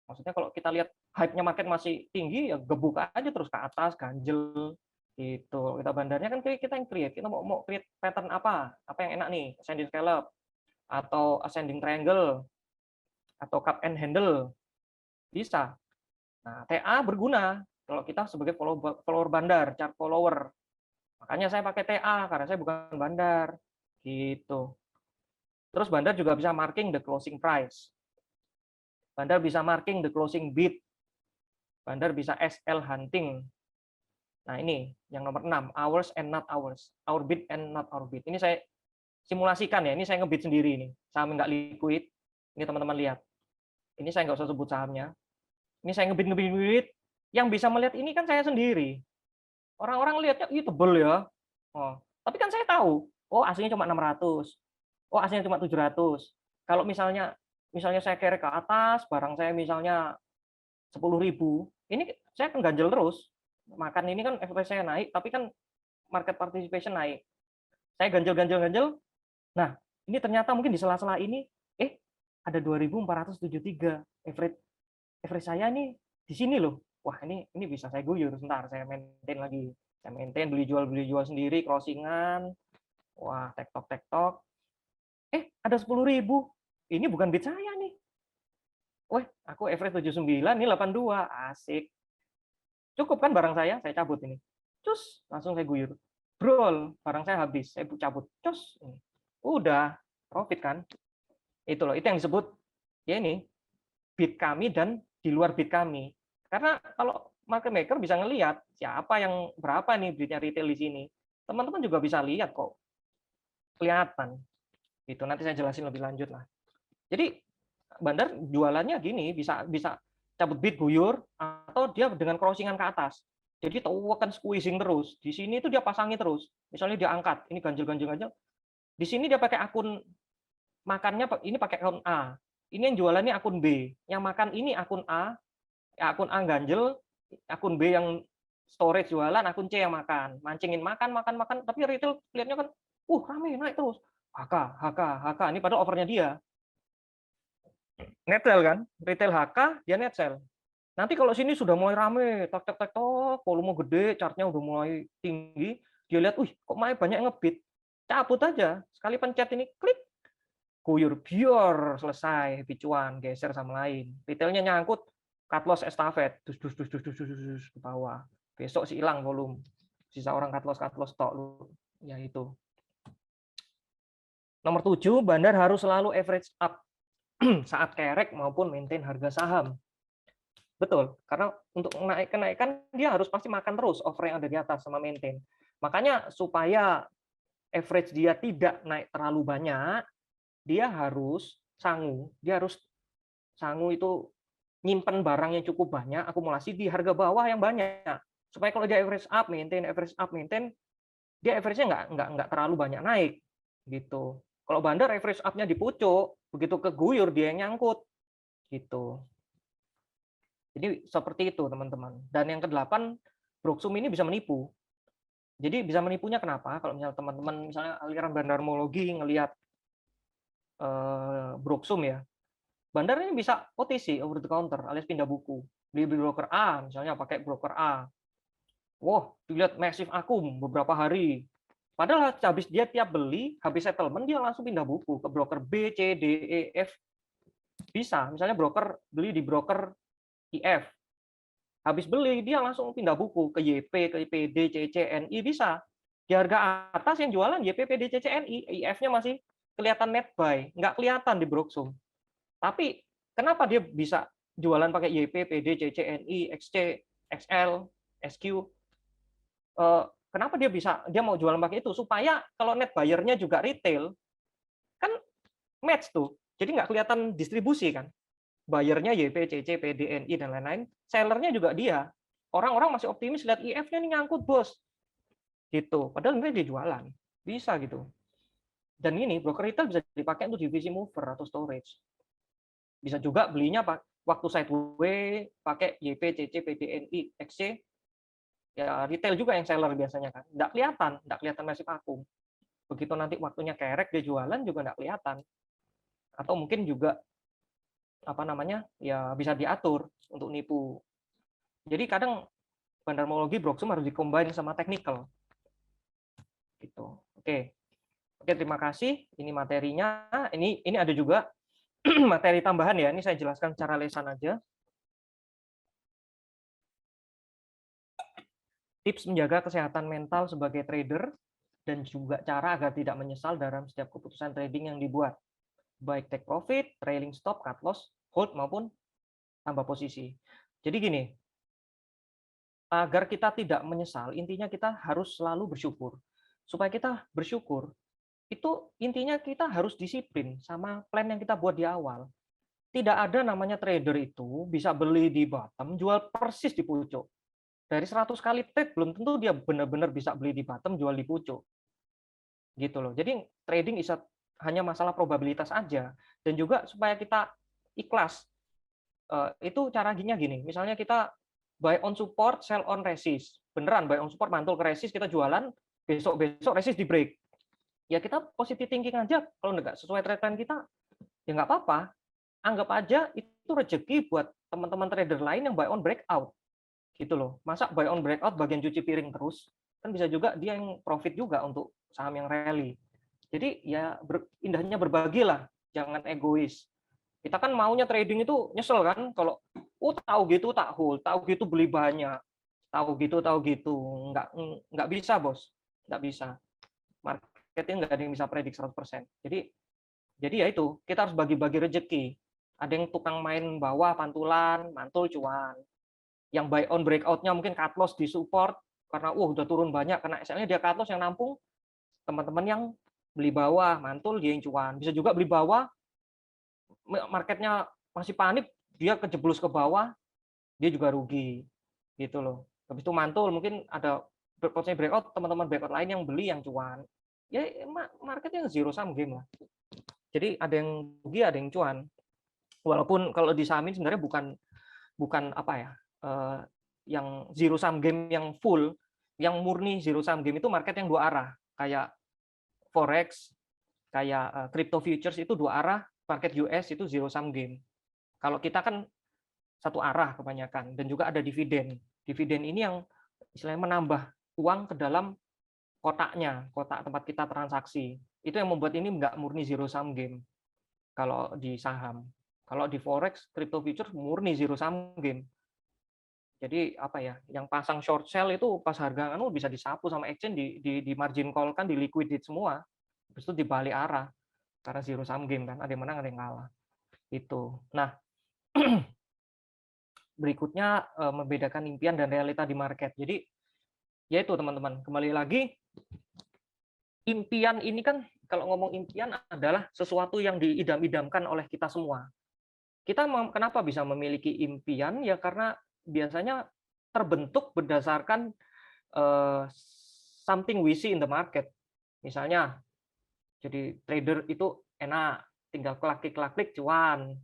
Maksudnya kalau kita lihat hype-nya market masih tinggi, ya gebuk aja terus ke atas, ganjel. Gitu. Kita bandarnya kan kita yang create. Kita mau create pattern apa? Apa yang enak nih? Ascending scallop, atau ascending triangle, atau cup and handle. Bisa. Nah, TA berguna kalau kita sebagai follower bandar, chart follower. Makanya saya pakai TA karena saya bukan bandar. Gitu. Terus bandar juga bisa marking the closing price. Bandar bisa marking the closing bid. Bandar bisa SL hunting. Nah, ini yang nomor 6, hours and not hours. Our bid and not our bid. Ini saya simulasikan ya, ini saya ngebid sendiri ini. Saham nggak liquid. Ini teman-teman lihat. Ini saya nggak usah sebut sahamnya. Ini saya ngebid. Yang bisa melihat ini kan saya sendiri. Orang-orang lihatnya, ih tebel ya. Oh, tapi kan saya tahu, oh aslinya cuma 600. Oh aslinya cuma 700. Kalau misalnya saya kerek ke atas, barang saya misalnya 10.000, ini saya akan ganjel terus. Makan ini kan FP saya naik, tapi kan market participation naik. Saya ganjel. Nah, ini ternyata mungkin di sela-sela ini, ada 2.473 average saya nih di sini loh. Wah, ini bisa saya guyur sebentar, saya maintain lagi. Saya maintain beli jual sendiri, crossingan. Wah, tektok. Ada 10.000. Ini bukan bid saya nih. Wah, aku average 79, ini 82. Asik. Cukup kan barang saya cabut ini. Cus, langsung saya guyur. Brol, barang saya habis, saya cabut. Cus. Udah, profit kan? Itu loh, itu yang disebut ya ini bid kami dan di luar bid kami. Karena kalau market maker bisa ngelihat siapa yang berapa nih bidnya retail di sini. Teman-teman juga bisa lihat kok. Kelihatan. Itu nanti saya jelasin lebih lanjut lah. Jadi bandar jualannya gini, bisa cabut bid guyur atau dia dengan crossingan ke atas. Jadi tekan squeezing terus. Di sini itu dia pasangi terus. Misalnya dia angkat, ini ganjel. Di sini dia pakai akun makannya ini pakai akun A. Ini yang jualannya akun B. Yang makan ini akun A ganjel, akun B yang storage jualan, akun C yang makan. Mancingin makan, tapi retail lihatnya kan, rame naik terus. HK. Ini padahal offernya dia. Net sell kan? Retail HK, dia net sell. Nanti kalau sini sudah mulai rame, tok, volume gede, chartnya udah mulai tinggi, dia lihat, kok banyak yang ngebid. Cabut aja. Sekali pencet ini, klik, guyur biar selesai picuan, geser sama lain. Retailnya nyangkut, cut loss estafet, dus ke bawah. Besok sih hilang volume. Sisa orang cut loss tok lu. Ya itu. Nomor 7, bandar harus selalu average up saat kerek maupun maintain harga saham. Betul, karena untuk kenaikan dia harus pasti makan terus offer yang ada di atas sama maintain. Makanya supaya average dia tidak naik terlalu banyak, dia harus sangu itu nyimpen barang yang cukup banyak, akumulasi di harga bawah yang banyak. Supaya kalau dia average up, maintain, dia average-nya nggak terlalu banyak naik. Gitu. Kalau bandar average up-nya di pucuk, begitu keguyur dia yang nyangkut. Gitu. Jadi seperti itu, teman-teman. Dan yang ke-8, Broksum ini bisa menipu. Jadi bisa menipunya kenapa? Kalau misalnya teman-teman misalnya aliran bandarmologi ngelihat Broksum ya, bandar ini bisa OTC, over the counter, alias pindah buku. Beli broker A, misalnya pakai broker A. Wah, dilihat massive akum beberapa hari. Padahal habis dia tiap beli, habis settlement, dia langsung pindah buku ke broker B, C, D, E, F. Bisa, misalnya broker beli di broker IF. Habis beli, dia langsung pindah buku ke YP, ke PD, CC, NI, bisa. Di harga atas yang jualan YP, PD, CC, NI, IF-nya masih kelihatan net buy, nggak kelihatan di Broksum. Tapi kenapa dia bisa jualan pakai YP, PD, CC, NI, XC, XL, SQ? Kenapa dia mau jualan pakai itu? Supaya kalau net buyer-nya juga retail, kan match tuh. Jadi nggak kelihatan distribusi kan. Buyer-nya YP, CC, PD, NI, dan lain-lain. Sellernya juga dia. Orang-orang masih optimis lihat IF-nya ini nyangkut, bos. gitu. Padahal sebenarnya dia jualan, bisa gitu. Dan ini broker retail bisa dipakai untuk divisi mover atau storage. Bisa juga belinya waktu sideway pakai YP, CC, PDNI, XC. Ya retail juga yang seller biasanya kan. Nggak kelihatan masih vakum. Begitu nanti waktunya kerek dia jualan juga nggak kelihatan. Atau mungkin juga apa namanya ya bisa diatur untuk nipu. Jadi kadang bandarmologi broksum harus dikombin sama technical. Gitu. Oke, terima kasih. Ini materinya. Ini ada juga materi tambahan ya. Ini saya jelaskan secara lesan aja. Tips menjaga kesehatan mental sebagai trader dan juga cara agar tidak menyesal dalam setiap keputusan trading yang dibuat. Baik take profit, trailing stop, cut loss, hold maupun tambah posisi. Jadi gini, agar kita tidak menyesal, intinya kita harus selalu bersyukur. Supaya kita bersyukur, itu intinya kita harus disiplin sama plan yang kita buat di awal. Tidak ada namanya trader itu bisa beli di bottom, jual persis di pucuk. Dari 100 kali trade, belum tentu dia benar-benar bisa beli di bottom, jual di pucuk. Gitu loh. Jadi trading hanya masalah probabilitas aja. Dan juga supaya kita ikhlas, itu caranya gini. Misalnya kita buy on support, sell on resist. Beneran buy on support, mantul ke resist, kita jualan, besok resist di break. Ya kita positive thinking aja. Kalau nggak sesuai trade plan kita, ya nggak apa-apa. Anggap aja itu rezeki buat teman-teman trader lain yang buy on breakout. Gitu loh. Masa buy on breakout bagian cuci piring terus? Kan bisa juga dia yang profit juga untuk saham yang rally. Jadi ya indahnya berbagilah, jangan egois. Kita kan maunya trading itu nyesel kan kalau tahu gitu tak hold, tahu gitu beli banyak, tahu gitu nggak bisa bos, nggak bisa. Marketing nggak ada yang bisa predik 100%. Jadi ya itu kita harus bagi-bagi rezeki. Ada yang tukang main bawah pantulan, mantul cuan. Yang buy on breakout-nya mungkin cut loss di support karena udah turun banyak, karena SL-nya dia cut loss, yang nampung teman-teman yang beli bawah mantul dia yang cuan. Bisa juga beli bawah marketnya masih panik, dia kejeblos ke bawah, dia juga rugi gitu loh. Habis itu mantul mungkin ada potensi breakout, teman-teman breakout lain yang beli yang cuan. Ya marketnya zero sum game lah. Jadi ada yang rugi, ada yang cuan. Walaupun kalau di saham ini sebenarnya bukan apa ya, yang zero sum game yang full, yang murni zero sum game itu market yang dua arah, kayak forex, kayak crypto futures itu dua arah, market US itu zero sum game. Kalau kita kan satu arah kebanyakan, dan juga ada dividen. Dividen ini yang istilahnya menambah uang ke dalam kotaknya, kotak tempat kita transaksi. Itu yang membuat ini nggak murni zero sum game kalau di saham. Kalau di forex, crypto futures murni zero sum game. Jadi apa ya, yang pasang short sell itu pas harga bisa disapu sama exchange, di margin call kan, di liquidate semua. Habis itu dibalik arah. Karena zero sum game kan, ada yang menang, ada yang kalah. Itu. Nah, berikutnya membedakan impian dan realita di market. Jadi ya itu teman-teman, kembali lagi, impian ini kan, kalau ngomong impian adalah sesuatu yang diidam-idamkan oleh kita semua. Kita kenapa bisa memiliki impian? Ya karena biasanya terbentuk berdasarkan something we see in the market. Misalnya, jadi trader itu enak, tinggal klik cuan,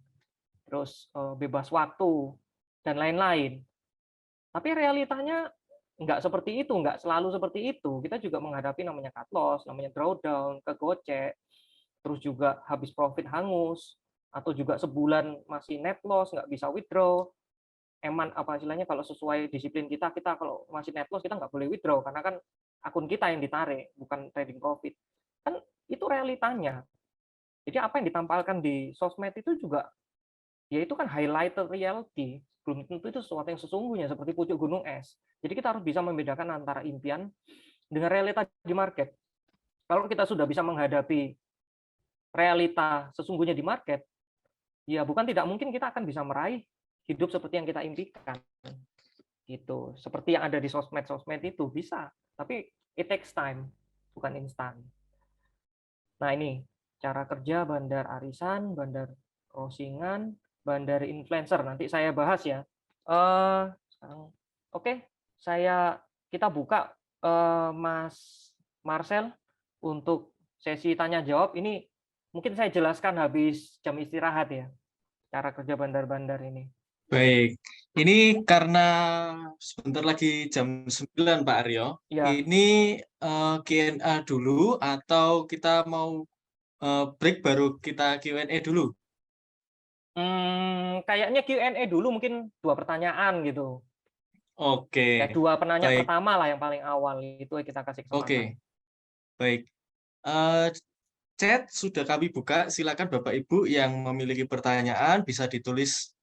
terus bebas waktu, dan lain-lain. Tapi realitanya nggak seperti itu, nggak selalu seperti itu. Kita juga menghadapi namanya cut loss, namanya drawdown, kegocek, terus juga habis profit hangus, atau juga sebulan masih net loss, nggak bisa withdraw. Apa istilahnya, kalau sesuai disiplin kita kalau masih net loss kita nggak boleh withdraw, karena kan akun kita yang ditarik, bukan trading profit. Kan itu realitanya. Jadi apa yang ditampilkan di sosmed itu juga, ya itu kan highlighted reality, belum tentu itu sesuatu yang sesungguhnya seperti pucuk gunung es. Jadi kita harus bisa membedakan antara impian dengan realita di market. Kalau kita sudah bisa menghadapi realita sesungguhnya di market, ya bukan tidak mungkin kita akan bisa meraih hidup seperti yang kita impikan. Gitu. Seperti yang ada di sosmed itu bisa, tapi it takes time, bukan instan. Nah, ini cara kerja bandar arisan, bandar crossingan, bandar influencer. Nanti saya bahas ya. Sekarang, oke, kita buka Mas Marcel, untuk sesi tanya jawab ini mungkin saya jelaskan habis jam istirahat ya, cara kerja bandar-bandar ini. Baik, ini karena sebentar lagi jam 9 Pak Aryo, Ya, ini Q&A dulu atau kita mau break baru kita Q&A dulu? kayaknya Q&A dulu mungkin 2 pertanyaan gitu. Ya, Oke, 2 penanya baik, pertama lah yang paling awal, itu kita kasih oke, kesempatan. baik. Eh, Chat sudah kami buka, silakan Bapak Ibu yang memiliki pertanyaan bisa ditulis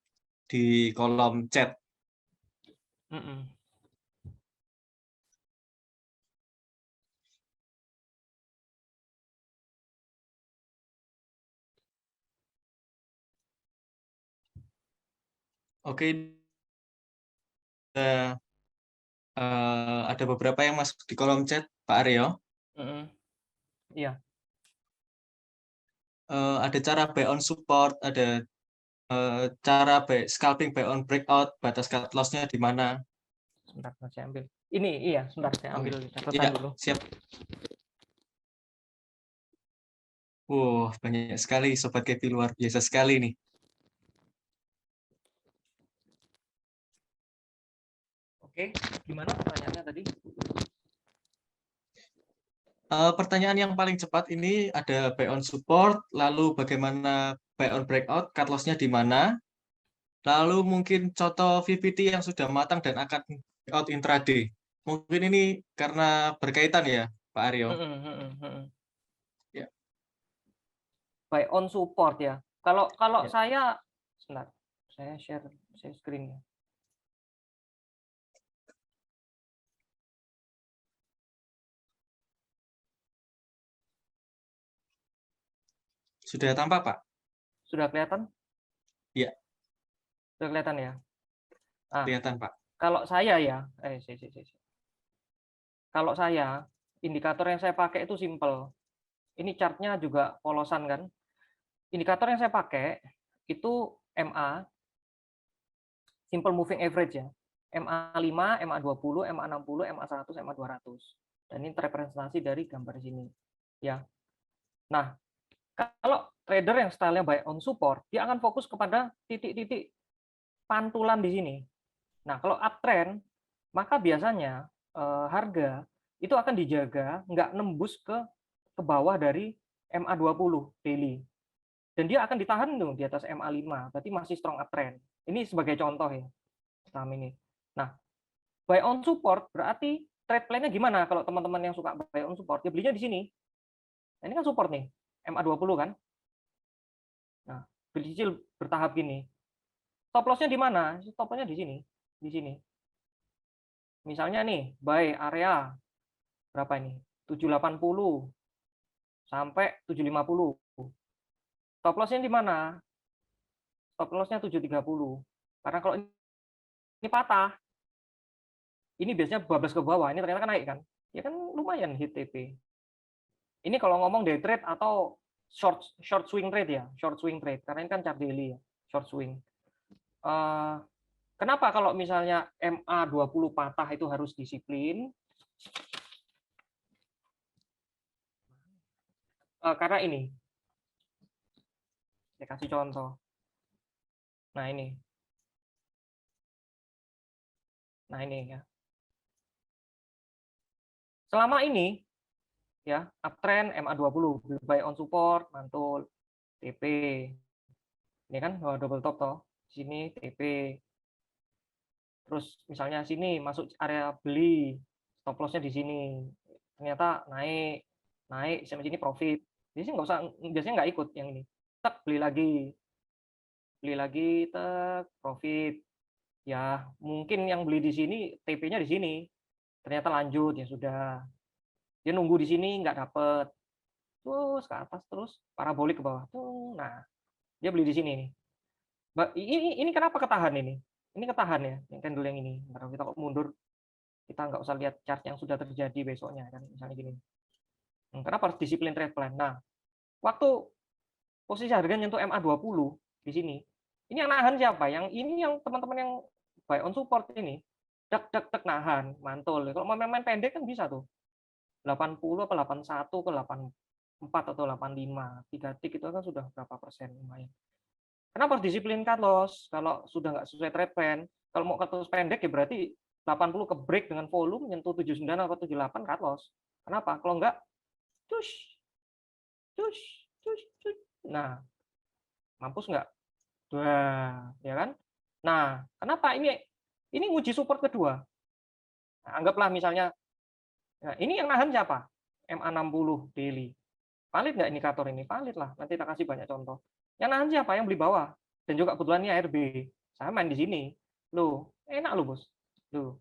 di kolom chat. Mhm. Oke, ada beberapa yang masuk di kolom chat, Pak Aryo. Mhm. Iya, Ada cara buy on support, ada cara scalping buy on breakout, batas cut loss-nya di mana. sebentar saya ambil. Ini iya, sebentar saya Oke. ambil catatan Iya, dulu. siap. Banyak sekali Sobat Kepi, luar biasa sekali nih. Oke, gimana pertanyaannya tadi? Pertanyaan yang paling cepat ini ada buy on support, lalu bagaimana buy on breakout, cut loss-nya di mana, lalu mungkin contoh VPT yang sudah matang dan akan breakout intraday. Mungkin ini karena berkaitan ya, Pak Aryo. Mhm, mhm, mhm. Ya, Buy on support ya. Kalau ya. saya sebentar, saya share screen ya. Sudah tampak, Pak? Sudah kelihatan? Ya, Sudah kelihatan ya? Ah, kelihatan, Pak. kalau saya ya, kalau saya, indikator yang saya pakai itu simple. Ini chartnya juga polosan kan. Indikator yang saya pakai itu MA, simple moving average ya. MA5, MA20, MA60, MA100, MA200. Dan ini terrepresentasi dari gambar sini. Ya. Nah, kalau trader yang stylenya buy on support, dia akan fokus kepada titik-titik pantulan di sini. Nah, kalau uptrend, maka biasanya harga itu akan dijaga nggak nembus ke bawah dari MA20 daily. Dan dia akan ditahan tuh di atas MA5, berarti masih strong uptrend. Ini sebagai contoh ya, saham ini. Nah, buy on support berarti trade plan-nya gimana kalau teman-teman yang suka buy on support, dia belinya di sini. Nah, ini kan support nih, MA20 kan. Nah, bercicil bertahap gini. Stop loss-nya di mana? Stop loss-nya di sini. Di sini. Misalnya nih, buy area berapa ini? 780 sampai 750. Stop loss-nya di mana? Stop loss-nya 730. Karena kalau ini patah, ini biasanya bablas ke bawah, ini ternyata kan naik kan? Ya kan lumayan hit TP. Ini kalau ngomong day trade atau short swing trade ya, short swing trade. Karena ini kan chart daily ya, short swing. Kenapa kalau misalnya MA20 patah itu harus disiplin? Karena ini, saya kasih contoh. Nah ini ya. Selama ini ya uptrend MA20 buy on support mantul TP. Ini kan double top toh. Sini TP. Terus misalnya sini masuk area beli, stop loss-nya di sini. Ternyata naik sampai sini profit. Biasanya nggak ikut yang ini. Tak beli lagi, tak profit. Ya mungkin yang beli di sini TP-nya di sini. Ternyata lanjut ya sudah. Dia nunggu di sini nggak dapet. Terus ke atas terus parabolik ke bawah. Nah, dia beli di sini nih. Ini kenapa ketahan ini? Ini ketahan ya, yang candle yang ini. Kalau kita kok mundur, kita nggak usah lihat chart yang sudah terjadi besoknya kan, misalnya gini. Kenapa harus disiplin trade plan? Nah, waktu posisi harga nyentuh MA20 di sini, ini yang nahan siapa? Yang ini yang teman-teman yang buy on support ini. tek nahan, mantul. Kalau mau main pendek kan bisa tuh. 80 apa 81 ke 84 atau 85. 3 tik itu kan sudah berapa persen lumayan. Kenapa harus disiplin cut loss? Kalau sudah nggak sesuai trade plan, kalau mau cut loss pendek ya berarti 80 ke break dengan volume nyentuh 79 atau 78 cut loss. Kenapa? Kalau nggak, cus, cus, cus, cus. Nah, mampus nggak? Wah, ya kan? Nah, kenapa ini nguji support kedua? Nah, anggaplah misalnya, nah ini yang nahan siapa? MA60 daily. Valid nggak indikator ini? Valid lah. Nanti kita kasih banyak contoh. Yang nahan siapa? Yang beli bawah. Dan juga kebetulan ini ARB. Saya main di sini. Loh, enak loh, Bos. Loh,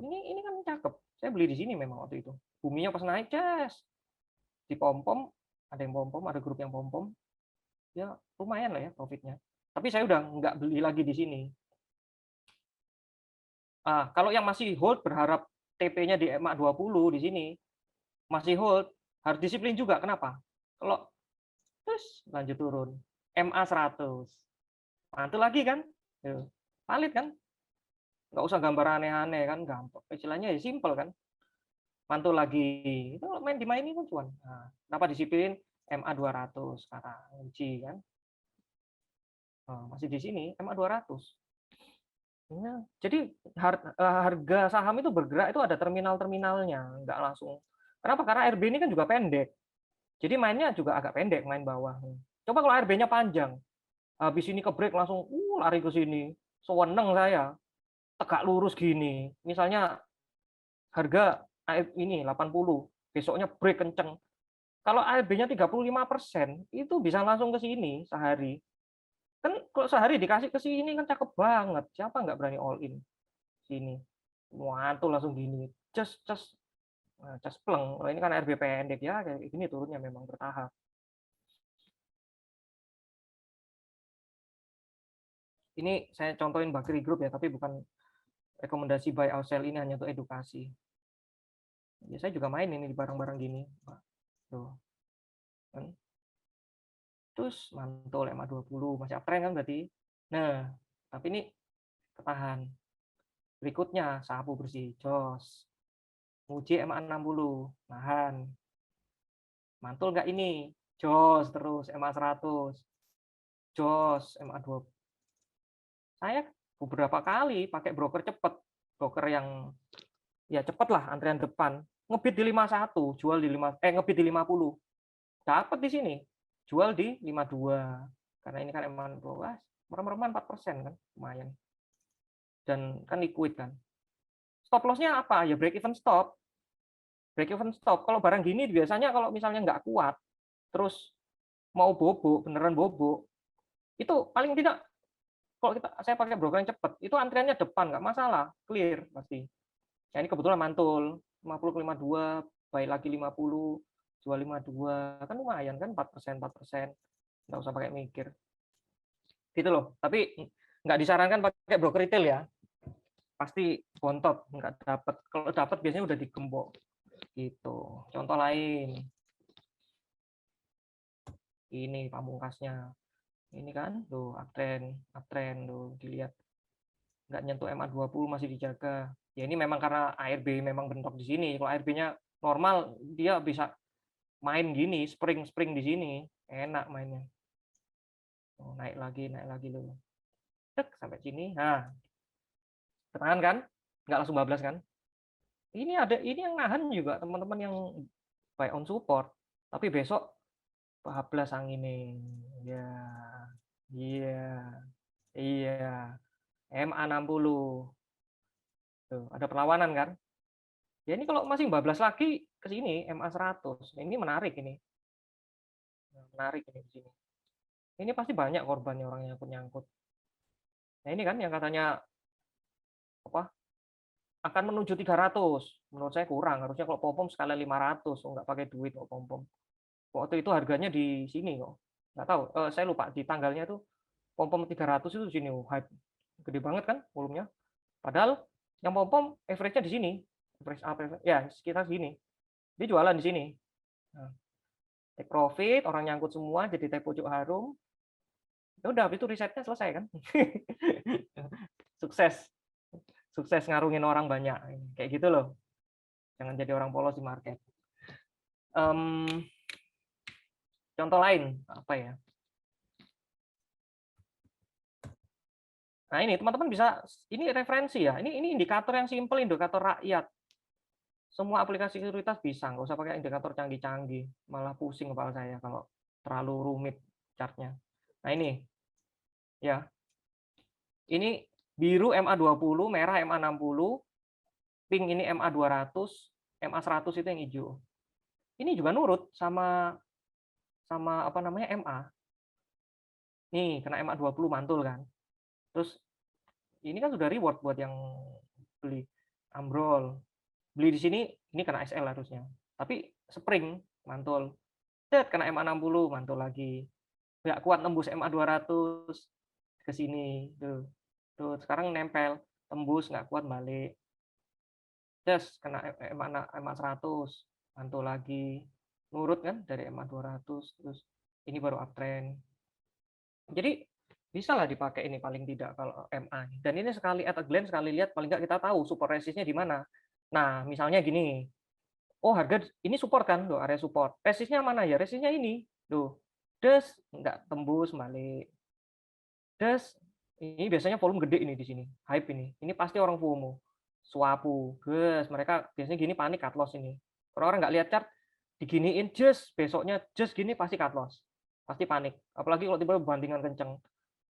ini kan cakep. Saya beli di sini memang waktu itu. Buminya pas naik, ces. Di pom-pom, ada yang pom-pom, ada grup yang pom-pom. Ya, lumayan lah ya profitnya. Tapi saya udah nggak beli lagi di sini. Kalau yang masih hold berharap TP-nya di EMA 20 di sini, masih hold, harus disiplin juga. Kenapa? Kalau terus lanjut turun, MA 100. Mantul lagi kan? Valid kan? Nggak usah gambar aneh-aneh kan, gampang. Istilahnya ya simple kan? Mantul lagi. Itu dimainin kan cuan. Nah, kenapa disiplin MA 200 sekarang? Uji kan? Masih di sini, MA 200. Ya, jadi harga saham itu bergerak itu ada terminal-terminalnya, nggak langsung. Kenapa? Karena RB ini kan juga pendek. Jadi mainnya juga agak pendek, main bawah. Coba kalau RB-nya panjang, habis ini ke break langsung lari ke sini. Seweneng saya, tegak lurus gini. Misalnya harga ini 80, besoknya break kenceng. Kalau RB-nya 35%, itu bisa langsung ke sini sehari. Kan kalau sehari dikasih ke sini kan cakep banget. Siapa nggak berani all in sini? Mantul langsung gini. Cas pleng. Ini kan RB pendek ya, kayak gini turunnya memang bertahap. Ini saya contohin Bakri Group ya, tapi bukan rekomendasi buy or sell, ini hanya untuk edukasi. Ya, saya juga main ini di barang-barang gini. Tuh. Terus mantul MA 20, masih uptrend kan berarti. Nah, tapi ini ketahan. Berikutnya sapu bersih, jos. Uji MA 60, nahan. Mantul nggak ini? Jos terus MA 100. Jos MA 20. Saya beberapa kali pakai broker cepet. Broker yang ya cepet lah, antrian depan. Ngebit di 51, jual di ngebit di 50. Dapat di sini. Jual di 52. Karena ini kan emang merem-reman 4% kan, lumayan. Dan kan liquid kan. Stop loss-nya apa? Ya break even stop. Break even stop. Kalau barang gini biasanya kalau misalnya nggak kuat, terus mau bobo, beneran bobo, itu paling tidak kalau saya pakai broker yang cepat, itu antriannya depan, nggak masalah, clear pasti. Ya, ini kebetulan mantul, 50 ke 52, buy lagi 50, jual 52, kan lumayan kan, 4%, nggak usah pakai mikir. Gitu loh, tapi nggak disarankan pakai broker retail ya, pasti bontot, nggak dapat. Kalau dapat biasanya udah digembok. Gitu. Contoh lain, ini pamungkasnya. Ini kan, tuh uptrend tuh dilihat. Nggak nyentuh MA 20 masih dijaga. Ya ini memang karena ARB memang bentok di sini. Kalau ARB-nya normal, dia bisa main gini, spring di sini. Enak mainnya. Oh, naik lagi loh. Tek, sampai sini. Nah, ketahan kan? Nggak langsung bablas kan? Ini yang nahan juga teman-teman yang buy on support. Tapi besok bablas angin ya. Iya. MA 60. Tuh, ada perlawanan kan? Ya ini kalau masih bablas lagi ke sini MA 100. Ini menarik ini. Menarik ini di sini. Ini pasti banyak korbannya orang yang nyangkut. Nah, ini kan yang katanya apa? Akan menuju 300. Menurut saya kurang. Harusnya kalau pom-pom sekali 500, nggak pakai duit kok pom-pom. Waktu itu harganya di sini kok. Nggak tahu, saya lupa di tanggalnya tuh pom-pom 300 itu di sini hype. Gede banget kan volumenya. Padahal yang pom-pom average-nya di sini. Ya, sekitar sini. Dia jualan di sini. Nah, take profit, orang nyangkut semua jadi teh pojok harum. Ya udah, itu risetnya selesai kan. Sukses. sukses ngarungin orang banyak. Kayak gitu loh. Jangan jadi orang polos di market. Contoh lain apa ya? Nah ini teman-teman bisa, ini referensi ya. Ini indikator yang simple, indikator rakyat. Semua aplikasi sekuritas bisa, nggak usah pakai indikator canggih-canggih. Malah pusing kepala saya kalau terlalu rumit chartnya. Nah ini, ya. Ini biru MA20, merah MA60, pink ini MA200, MA100 itu yang hijau. Ini juga nurut sama apa namanya MA. Nih, kena MA20 mantul kan. Terus ini kan sudah reward buat yang beli ambrol. Beli di sini, ini kena SL harusnya. Tapi spring, mantul. Kena MA60, mantul lagi. Nggak kuat nembus MA200 ke sini. Tuh, sekarang nempel. Tembus, nggak kuat balik. Kena MA100, mantul lagi. Nurut kan dari MA200. Terus ini baru uptrend. Jadi bisa lah dipakai ini paling tidak kalau MA. Dan ini sekali at a glance, sekali lihat paling nggak kita tahu support resistnya di mana. Nah, misalnya gini. Oh, harga ini support kan, loh, area support. Resistnya mana ya? Resistnya ini. Loh. Nggak tembus balik. Ini biasanya volume gede ini di sini. Hype ini. Ini pasti orang FOMO. Swapu. Mereka biasanya gini panik cut loss ini. Orang-orang nggak lihat chart, diginiin besoknya gini pasti cut loss. Pasti panik. Apalagi kalau tiba-tiba bandingan kenceng.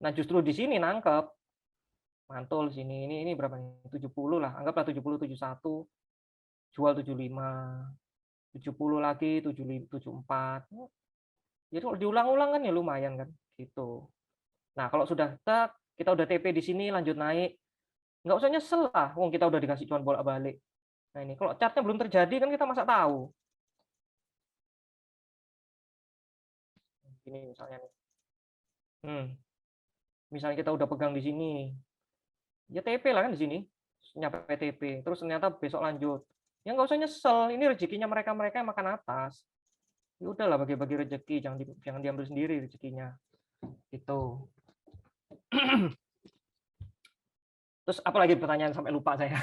Nah, justru di sini nangkep. Mantul sini. Ini berapa nih? 70 lah. Anggaplah 70, 71. Jual 75. 70 lagi, 74. Jadi kalau diulang-ulang kan ya lumayan kan. Gitu. Nah, kalau sudah kita udah TP di sini, lanjut naik. Nggak usah nyesel lah. Wong kita udah dikasih cuan bolak-balik. Nah, ini kalau chartnya belum terjadi kan kita masa tahu. Ini misalnya nih. Misalnya kita udah pegang di sini, ya TP lah kan di sini, nyampe TP, terus ternyata besok lanjut. Ya nggak usah nyesel, ini rezekinya mereka yang makan atas. Ya udahlah bagi-bagi rezeki, jangan diambil sendiri rezekinya. Gitu. Terus apa lagi pertanyaan sampai lupa saya?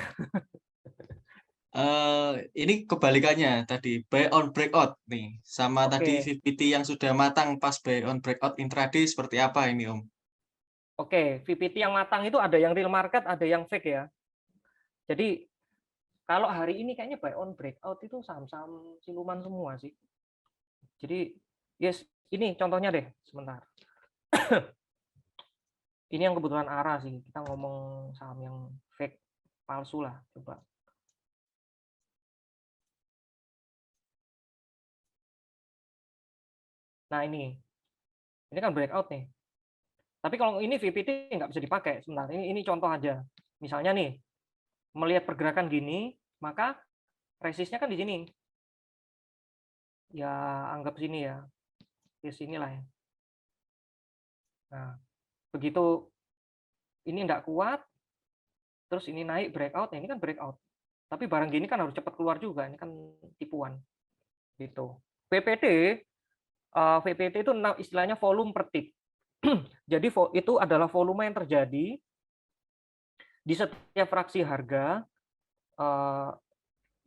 Ini kebalikannya tadi, buy on breakout nih, sama tadi VPT yang sudah matang pas buy on breakout intraday seperti apa ini Om? Oke, VPT yang matang itu ada yang real market, ada yang fake ya. Jadi kalau hari ini kayaknya buy on breakout itu saham-saham siluman semua sih. Jadi yes, ini contohnya deh sebentar. Ini yang kebetulan arah sih. Kita ngomong saham yang fake, palsu lah. Coba. Nah ini kan breakout nih. Tapi kalau ini VPT nggak bisa dipakai. Sebentar, ini contoh aja. Misalnya nih, melihat pergerakan gini, maka resistnya kan di sini. Ya anggap sini ya. Di sinilah ya. Nah, begitu ini nggak kuat, terus ini naik breakout, ini kan breakout. Tapi barang gini kan harus cepat keluar juga, ini kan tipuan. Gitu. VPT itu istilahnya volume per tick. Jadi itu adalah volume yang terjadi di setiap fraksi harga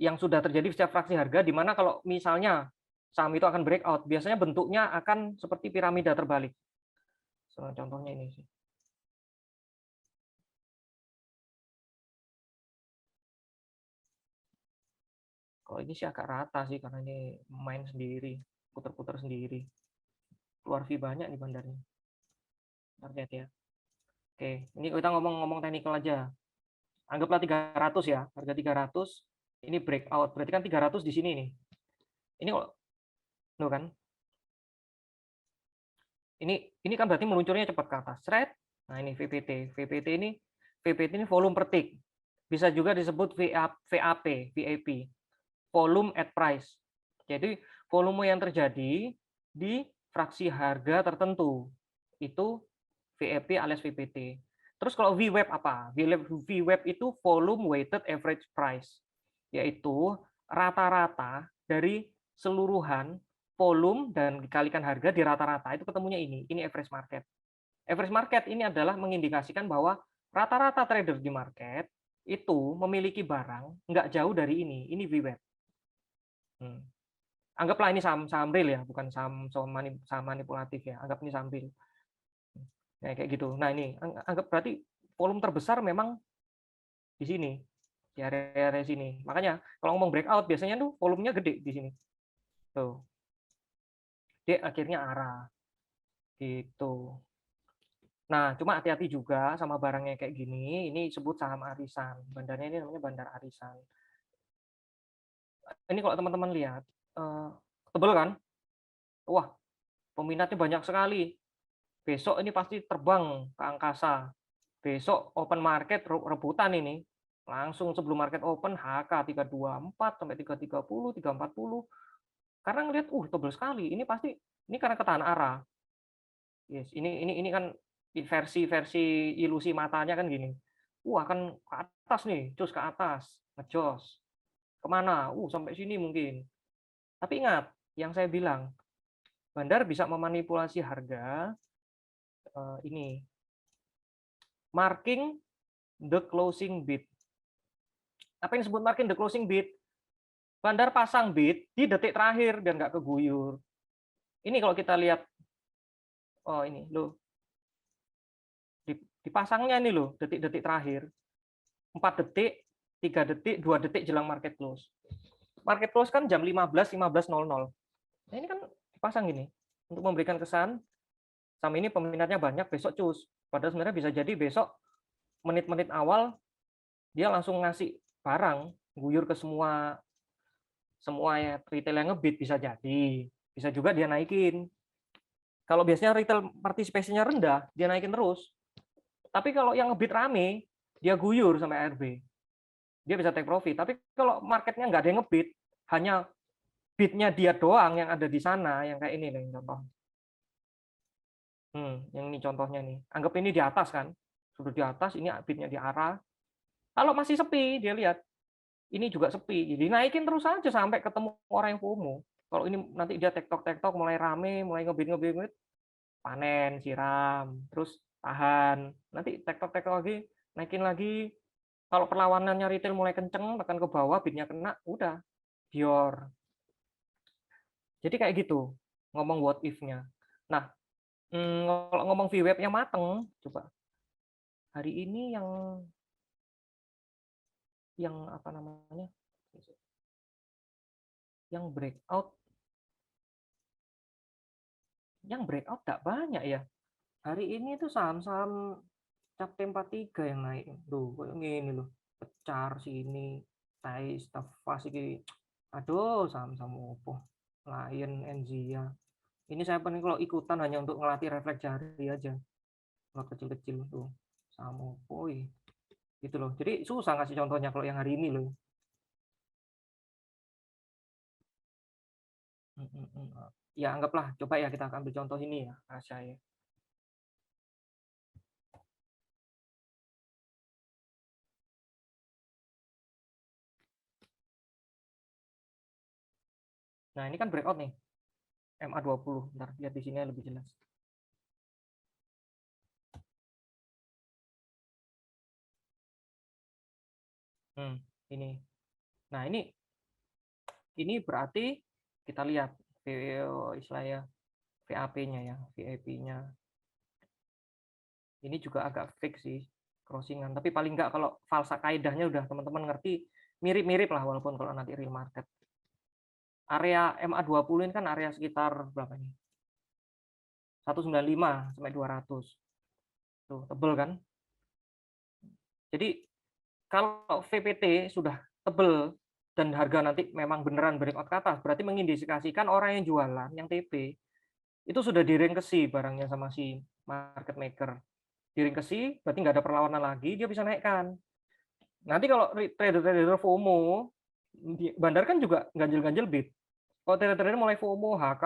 yang sudah terjadi di setiap fraksi harga, di mana kalau misalnya saham itu akan breakout, biasanya bentuknya akan seperti piramida terbalik. Contohnya ini sih. Kalau ini sih agak rata sih, karena ini main sendiri, putar-putar sendiri. Keluar fee banyak nih bandarnya. Target ya. Oke, ini kita ngomong teknikal aja. Anggaplah 300 ya, harga 300, ini breakout, berarti kan 300 di sini nih. Ini loh kan? Ini kan berarti meluncurnya cepat ke atas. Nah ini VPT. VPT ini volume per tick. Bisa juga disebut VAP, volume at price. Jadi volume yang terjadi di fraksi harga tertentu. Itu VAP alias VPT. Terus kalau VWAP apa? VWAP itu volume weighted average price, yaitu rata-rata dari seluruhan volume dan dikalikan harga di rata-rata, itu ketemunya ini average market. Average market ini adalah mengindikasikan bahwa rata-rata trader di market itu memiliki barang nggak jauh dari ini VWAP. Anggaplah ini saham real ya, bukan saham manipulatif ya. Anggap ini saham real. Nah, kayak gitu. Nah, ini anggap berarti volume terbesar memang di sini, di area sini. Makanya kalau ngomong breakout biasanya tuh volumenya gede di sini. Tuh. D akhirnya arah. Gitu. Nah, cuma hati-hati juga sama barangnya kayak gini. Ini disebut saham arisan. Bandarnya ini namanya bandar arisan. Ini kalau teman-teman lihat, tebel kan? Wah, peminatnya banyak sekali. Besok ini pasti terbang ke angkasa. Besok open market rebutan ini. Langsung sebelum market open HK 324 sampai 330, 340. Karena ngelihat tebel sekali. Ini pasti ini karena ketahan arah. Yes, ini kan versi ilusi matanya kan gini. Akan ke atas nih, cus ke atas, ngejos. Kemana? Sampai sini mungkin. Tapi ingat, yang saya bilang, bandar bisa memanipulasi harga ini. Marking the closing bid. Apa yang disebut marking the closing bid? Bandar pasang bid di detik terakhir dan nggak keguyur. Ini kalau kita lihat, ini loh, dipasangnya ini loh, detik-detik terakhir. 4 detik, 3 detik, 2 detik jelang market close. Market close kan jam 15.00. Nah, ini kan dipasang gini untuk memberikan kesan saham ini peminatnya banyak, besok cus. Padahal sebenarnya bisa jadi besok menit-menit awal dia langsung ngasih barang guyur ke semua ya retail yang ngebid, bisa jadi. Bisa juga dia naikin. Kalau biasanya retail partisipasinya rendah, dia naikin terus. Tapi kalau yang ngebid rame, dia guyur sampai ARB. Dia bisa take profit. Tapi kalau marketnya nggak ada yang ngebid, hanya bidnya dia doang yang ada di sana, yang kayak ini nih contoh. Yang ini contohnya nih. Anggap ini di atas kan, sudah di atas, ini bidnya di arah. Kalau masih sepi, dia lihat ini juga sepi, jadi naikin terus aja sampai ketemu orang yang FOMO. Kalau ini nanti dia tektok mulai rame, mulai ngebid, panen, siram, terus tahan, nanti tektok lagi, naikin lagi. Kalau perlawanannya retail mulai kenceng, tekan ke bawah, bidnya kena, udah, dior. Jadi kayak gitu, ngomong what if-nya. Nah, kalau ngomong VWAP-nya mateng, coba. Hari ini yang apa namanya? Yang breakout tak banyak ya. Hari ini tuh saham-saham cap T43 yang naik. Duh, kayak gini loh. Pecar sini, Tai, Stafas iki. Aduh, saham-saham opo. Lion, Enzia. Ini saya pengen kalau ikutan hanya untuk ngelatih refleks jari aja. Kalau kecil-kecil tuh. Saham opo gitu loh. Jadi susah ngasih contohnya kalau yang hari ini loh. Ya anggaplah, coba ya kita ambil contoh ini ya, Asya ya. Nah, ini kan breakout nih. MA20. Bentar, lihat di sini lebih jelas. Ini. Nah, ini berarti kita lihat istilahnya VAP-nya ya, VIP-nya. Ini juga agak fix sih, crossingan. Tapi paling nggak kalau falsa kaidahnya udah teman-teman ngerti, mirip-mirip lah walaupun kalau nanti real market. Area MA20 ini kan area sekitar berapa ini? 195 sampai 200. Tuh, tebel kan? Jadi kalau VPT sudah tebel dan harga nanti memang beneran breakout ke atas, berarti mengindikasikan orang yang jualan, yang TP, itu sudah diringkesi barangnya sama si market maker. Diringkesi, berarti nggak ada perlawanan lagi, dia bisa naikkan. Nanti kalau trader-trader FOMO, bandar kan juga ganjil-ganjil bid. Kalau trader-trader mulai FOMO, HK,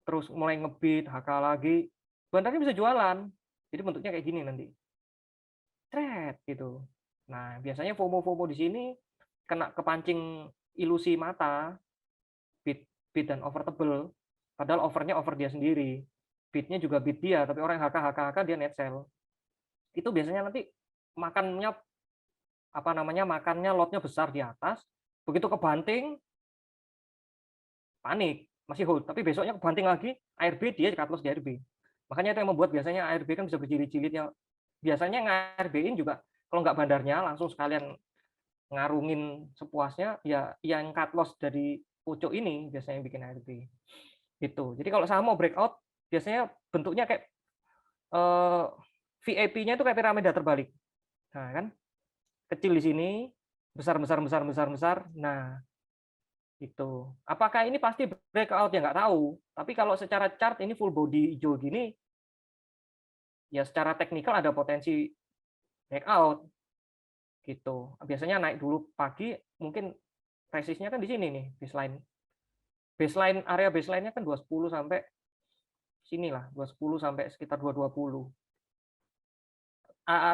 terus mulai ngebid, HK lagi, bandarnya bisa jualan. Jadi bentuknya kayak gini nanti. Trade gitu. Nah, biasanya FOMO di sini kena kepancing ilusi mata, bid dan over tebel, padahal overnya over dia sendiri. Bidnya juga bid dia, tapi orang HK dia net sell. Itu biasanya nanti makannya apa namanya, makannya lotnya besar di atas, begitu kebanting panik, masih hold, tapi besoknya kebanting lagi, ARB dia cut loss di ARB. Makanya itu yang membuat biasanya ARB kan bisa berjilid-jilid, yang biasanya nge-ARB-in juga kalau nggak bandarnya langsung sekalian ngarungin sepuasnya, ya yang cut loss dari pucuk ini biasanya yang bikin ARB. Gitu. Jadi kalau saham mau breakout biasanya bentuknya kayak VIP-nya itu kayak piramida terbalik. Nah, kan? Kecil di sini, besar. Nah, itu. Apakah ini pasti breakout? Ya nggak tahu. Tapi kalau secara chart ini full body hijau gini, ya secara teknikal ada potensi breakout. Gitu. Biasanya naik dulu pagi, mungkin resistnya kan di sini nih, baseline. Area baseline-nya kan 210 sampai sinilah, 210 sampai sekitar 220.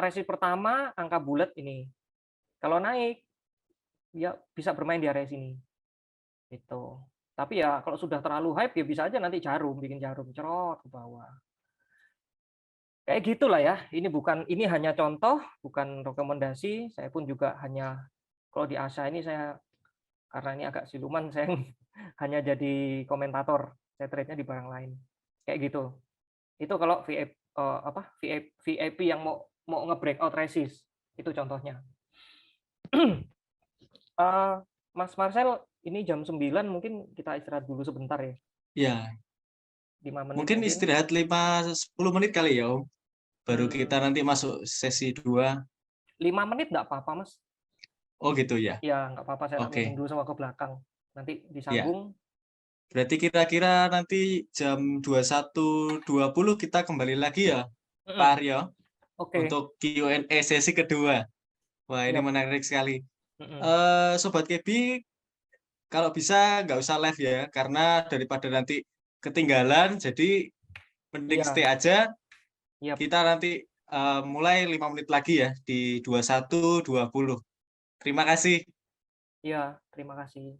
Resist pertama angka bulat ini. Kalau naik ya bisa bermain di area sini. Gitu. Tapi ya kalau sudah terlalu hype ya bisa aja nanti bikin jarum cerot ke bawah. Kayak gitulah ya. Ini hanya contoh, bukan rekomendasi. Saya pun juga hanya kalau di Asa ini saya karena ini agak siluman, saya hanya jadi komentator. Saya trade-nya di barang lain. Kayak gitu. Itu kalau VIP yang mau nge-breakout resist. Itu contohnya. Mas Marcel, ini jam 9, mungkin kita istirahat dulu sebentar ya. Ya, 5 menit mungkin istirahat 5-10 menit kali ya, Om. Baru kita nanti masuk sesi 2. 5 menit nggak apa-apa, Mas. Oh gitu ya. Ya, nggak apa-apa, saya Oke. minum dulu sama ke belakang. Nanti Ya. disambung. Berarti kira-kira nanti jam 21.20 kita kembali lagi ya, Pak Aryo, Oke. untuk Q&A sesi kedua. Wah, ini Siap. menarik sekali. Sobat KB, kalau bisa nggak usah live ya, karena daripada nanti ketinggalan, jadi mending Iya. stay aja. Yap. Kita nanti mulai 5 menit lagi ya, di 21.20. Terima kasih. Iya, terima kasih.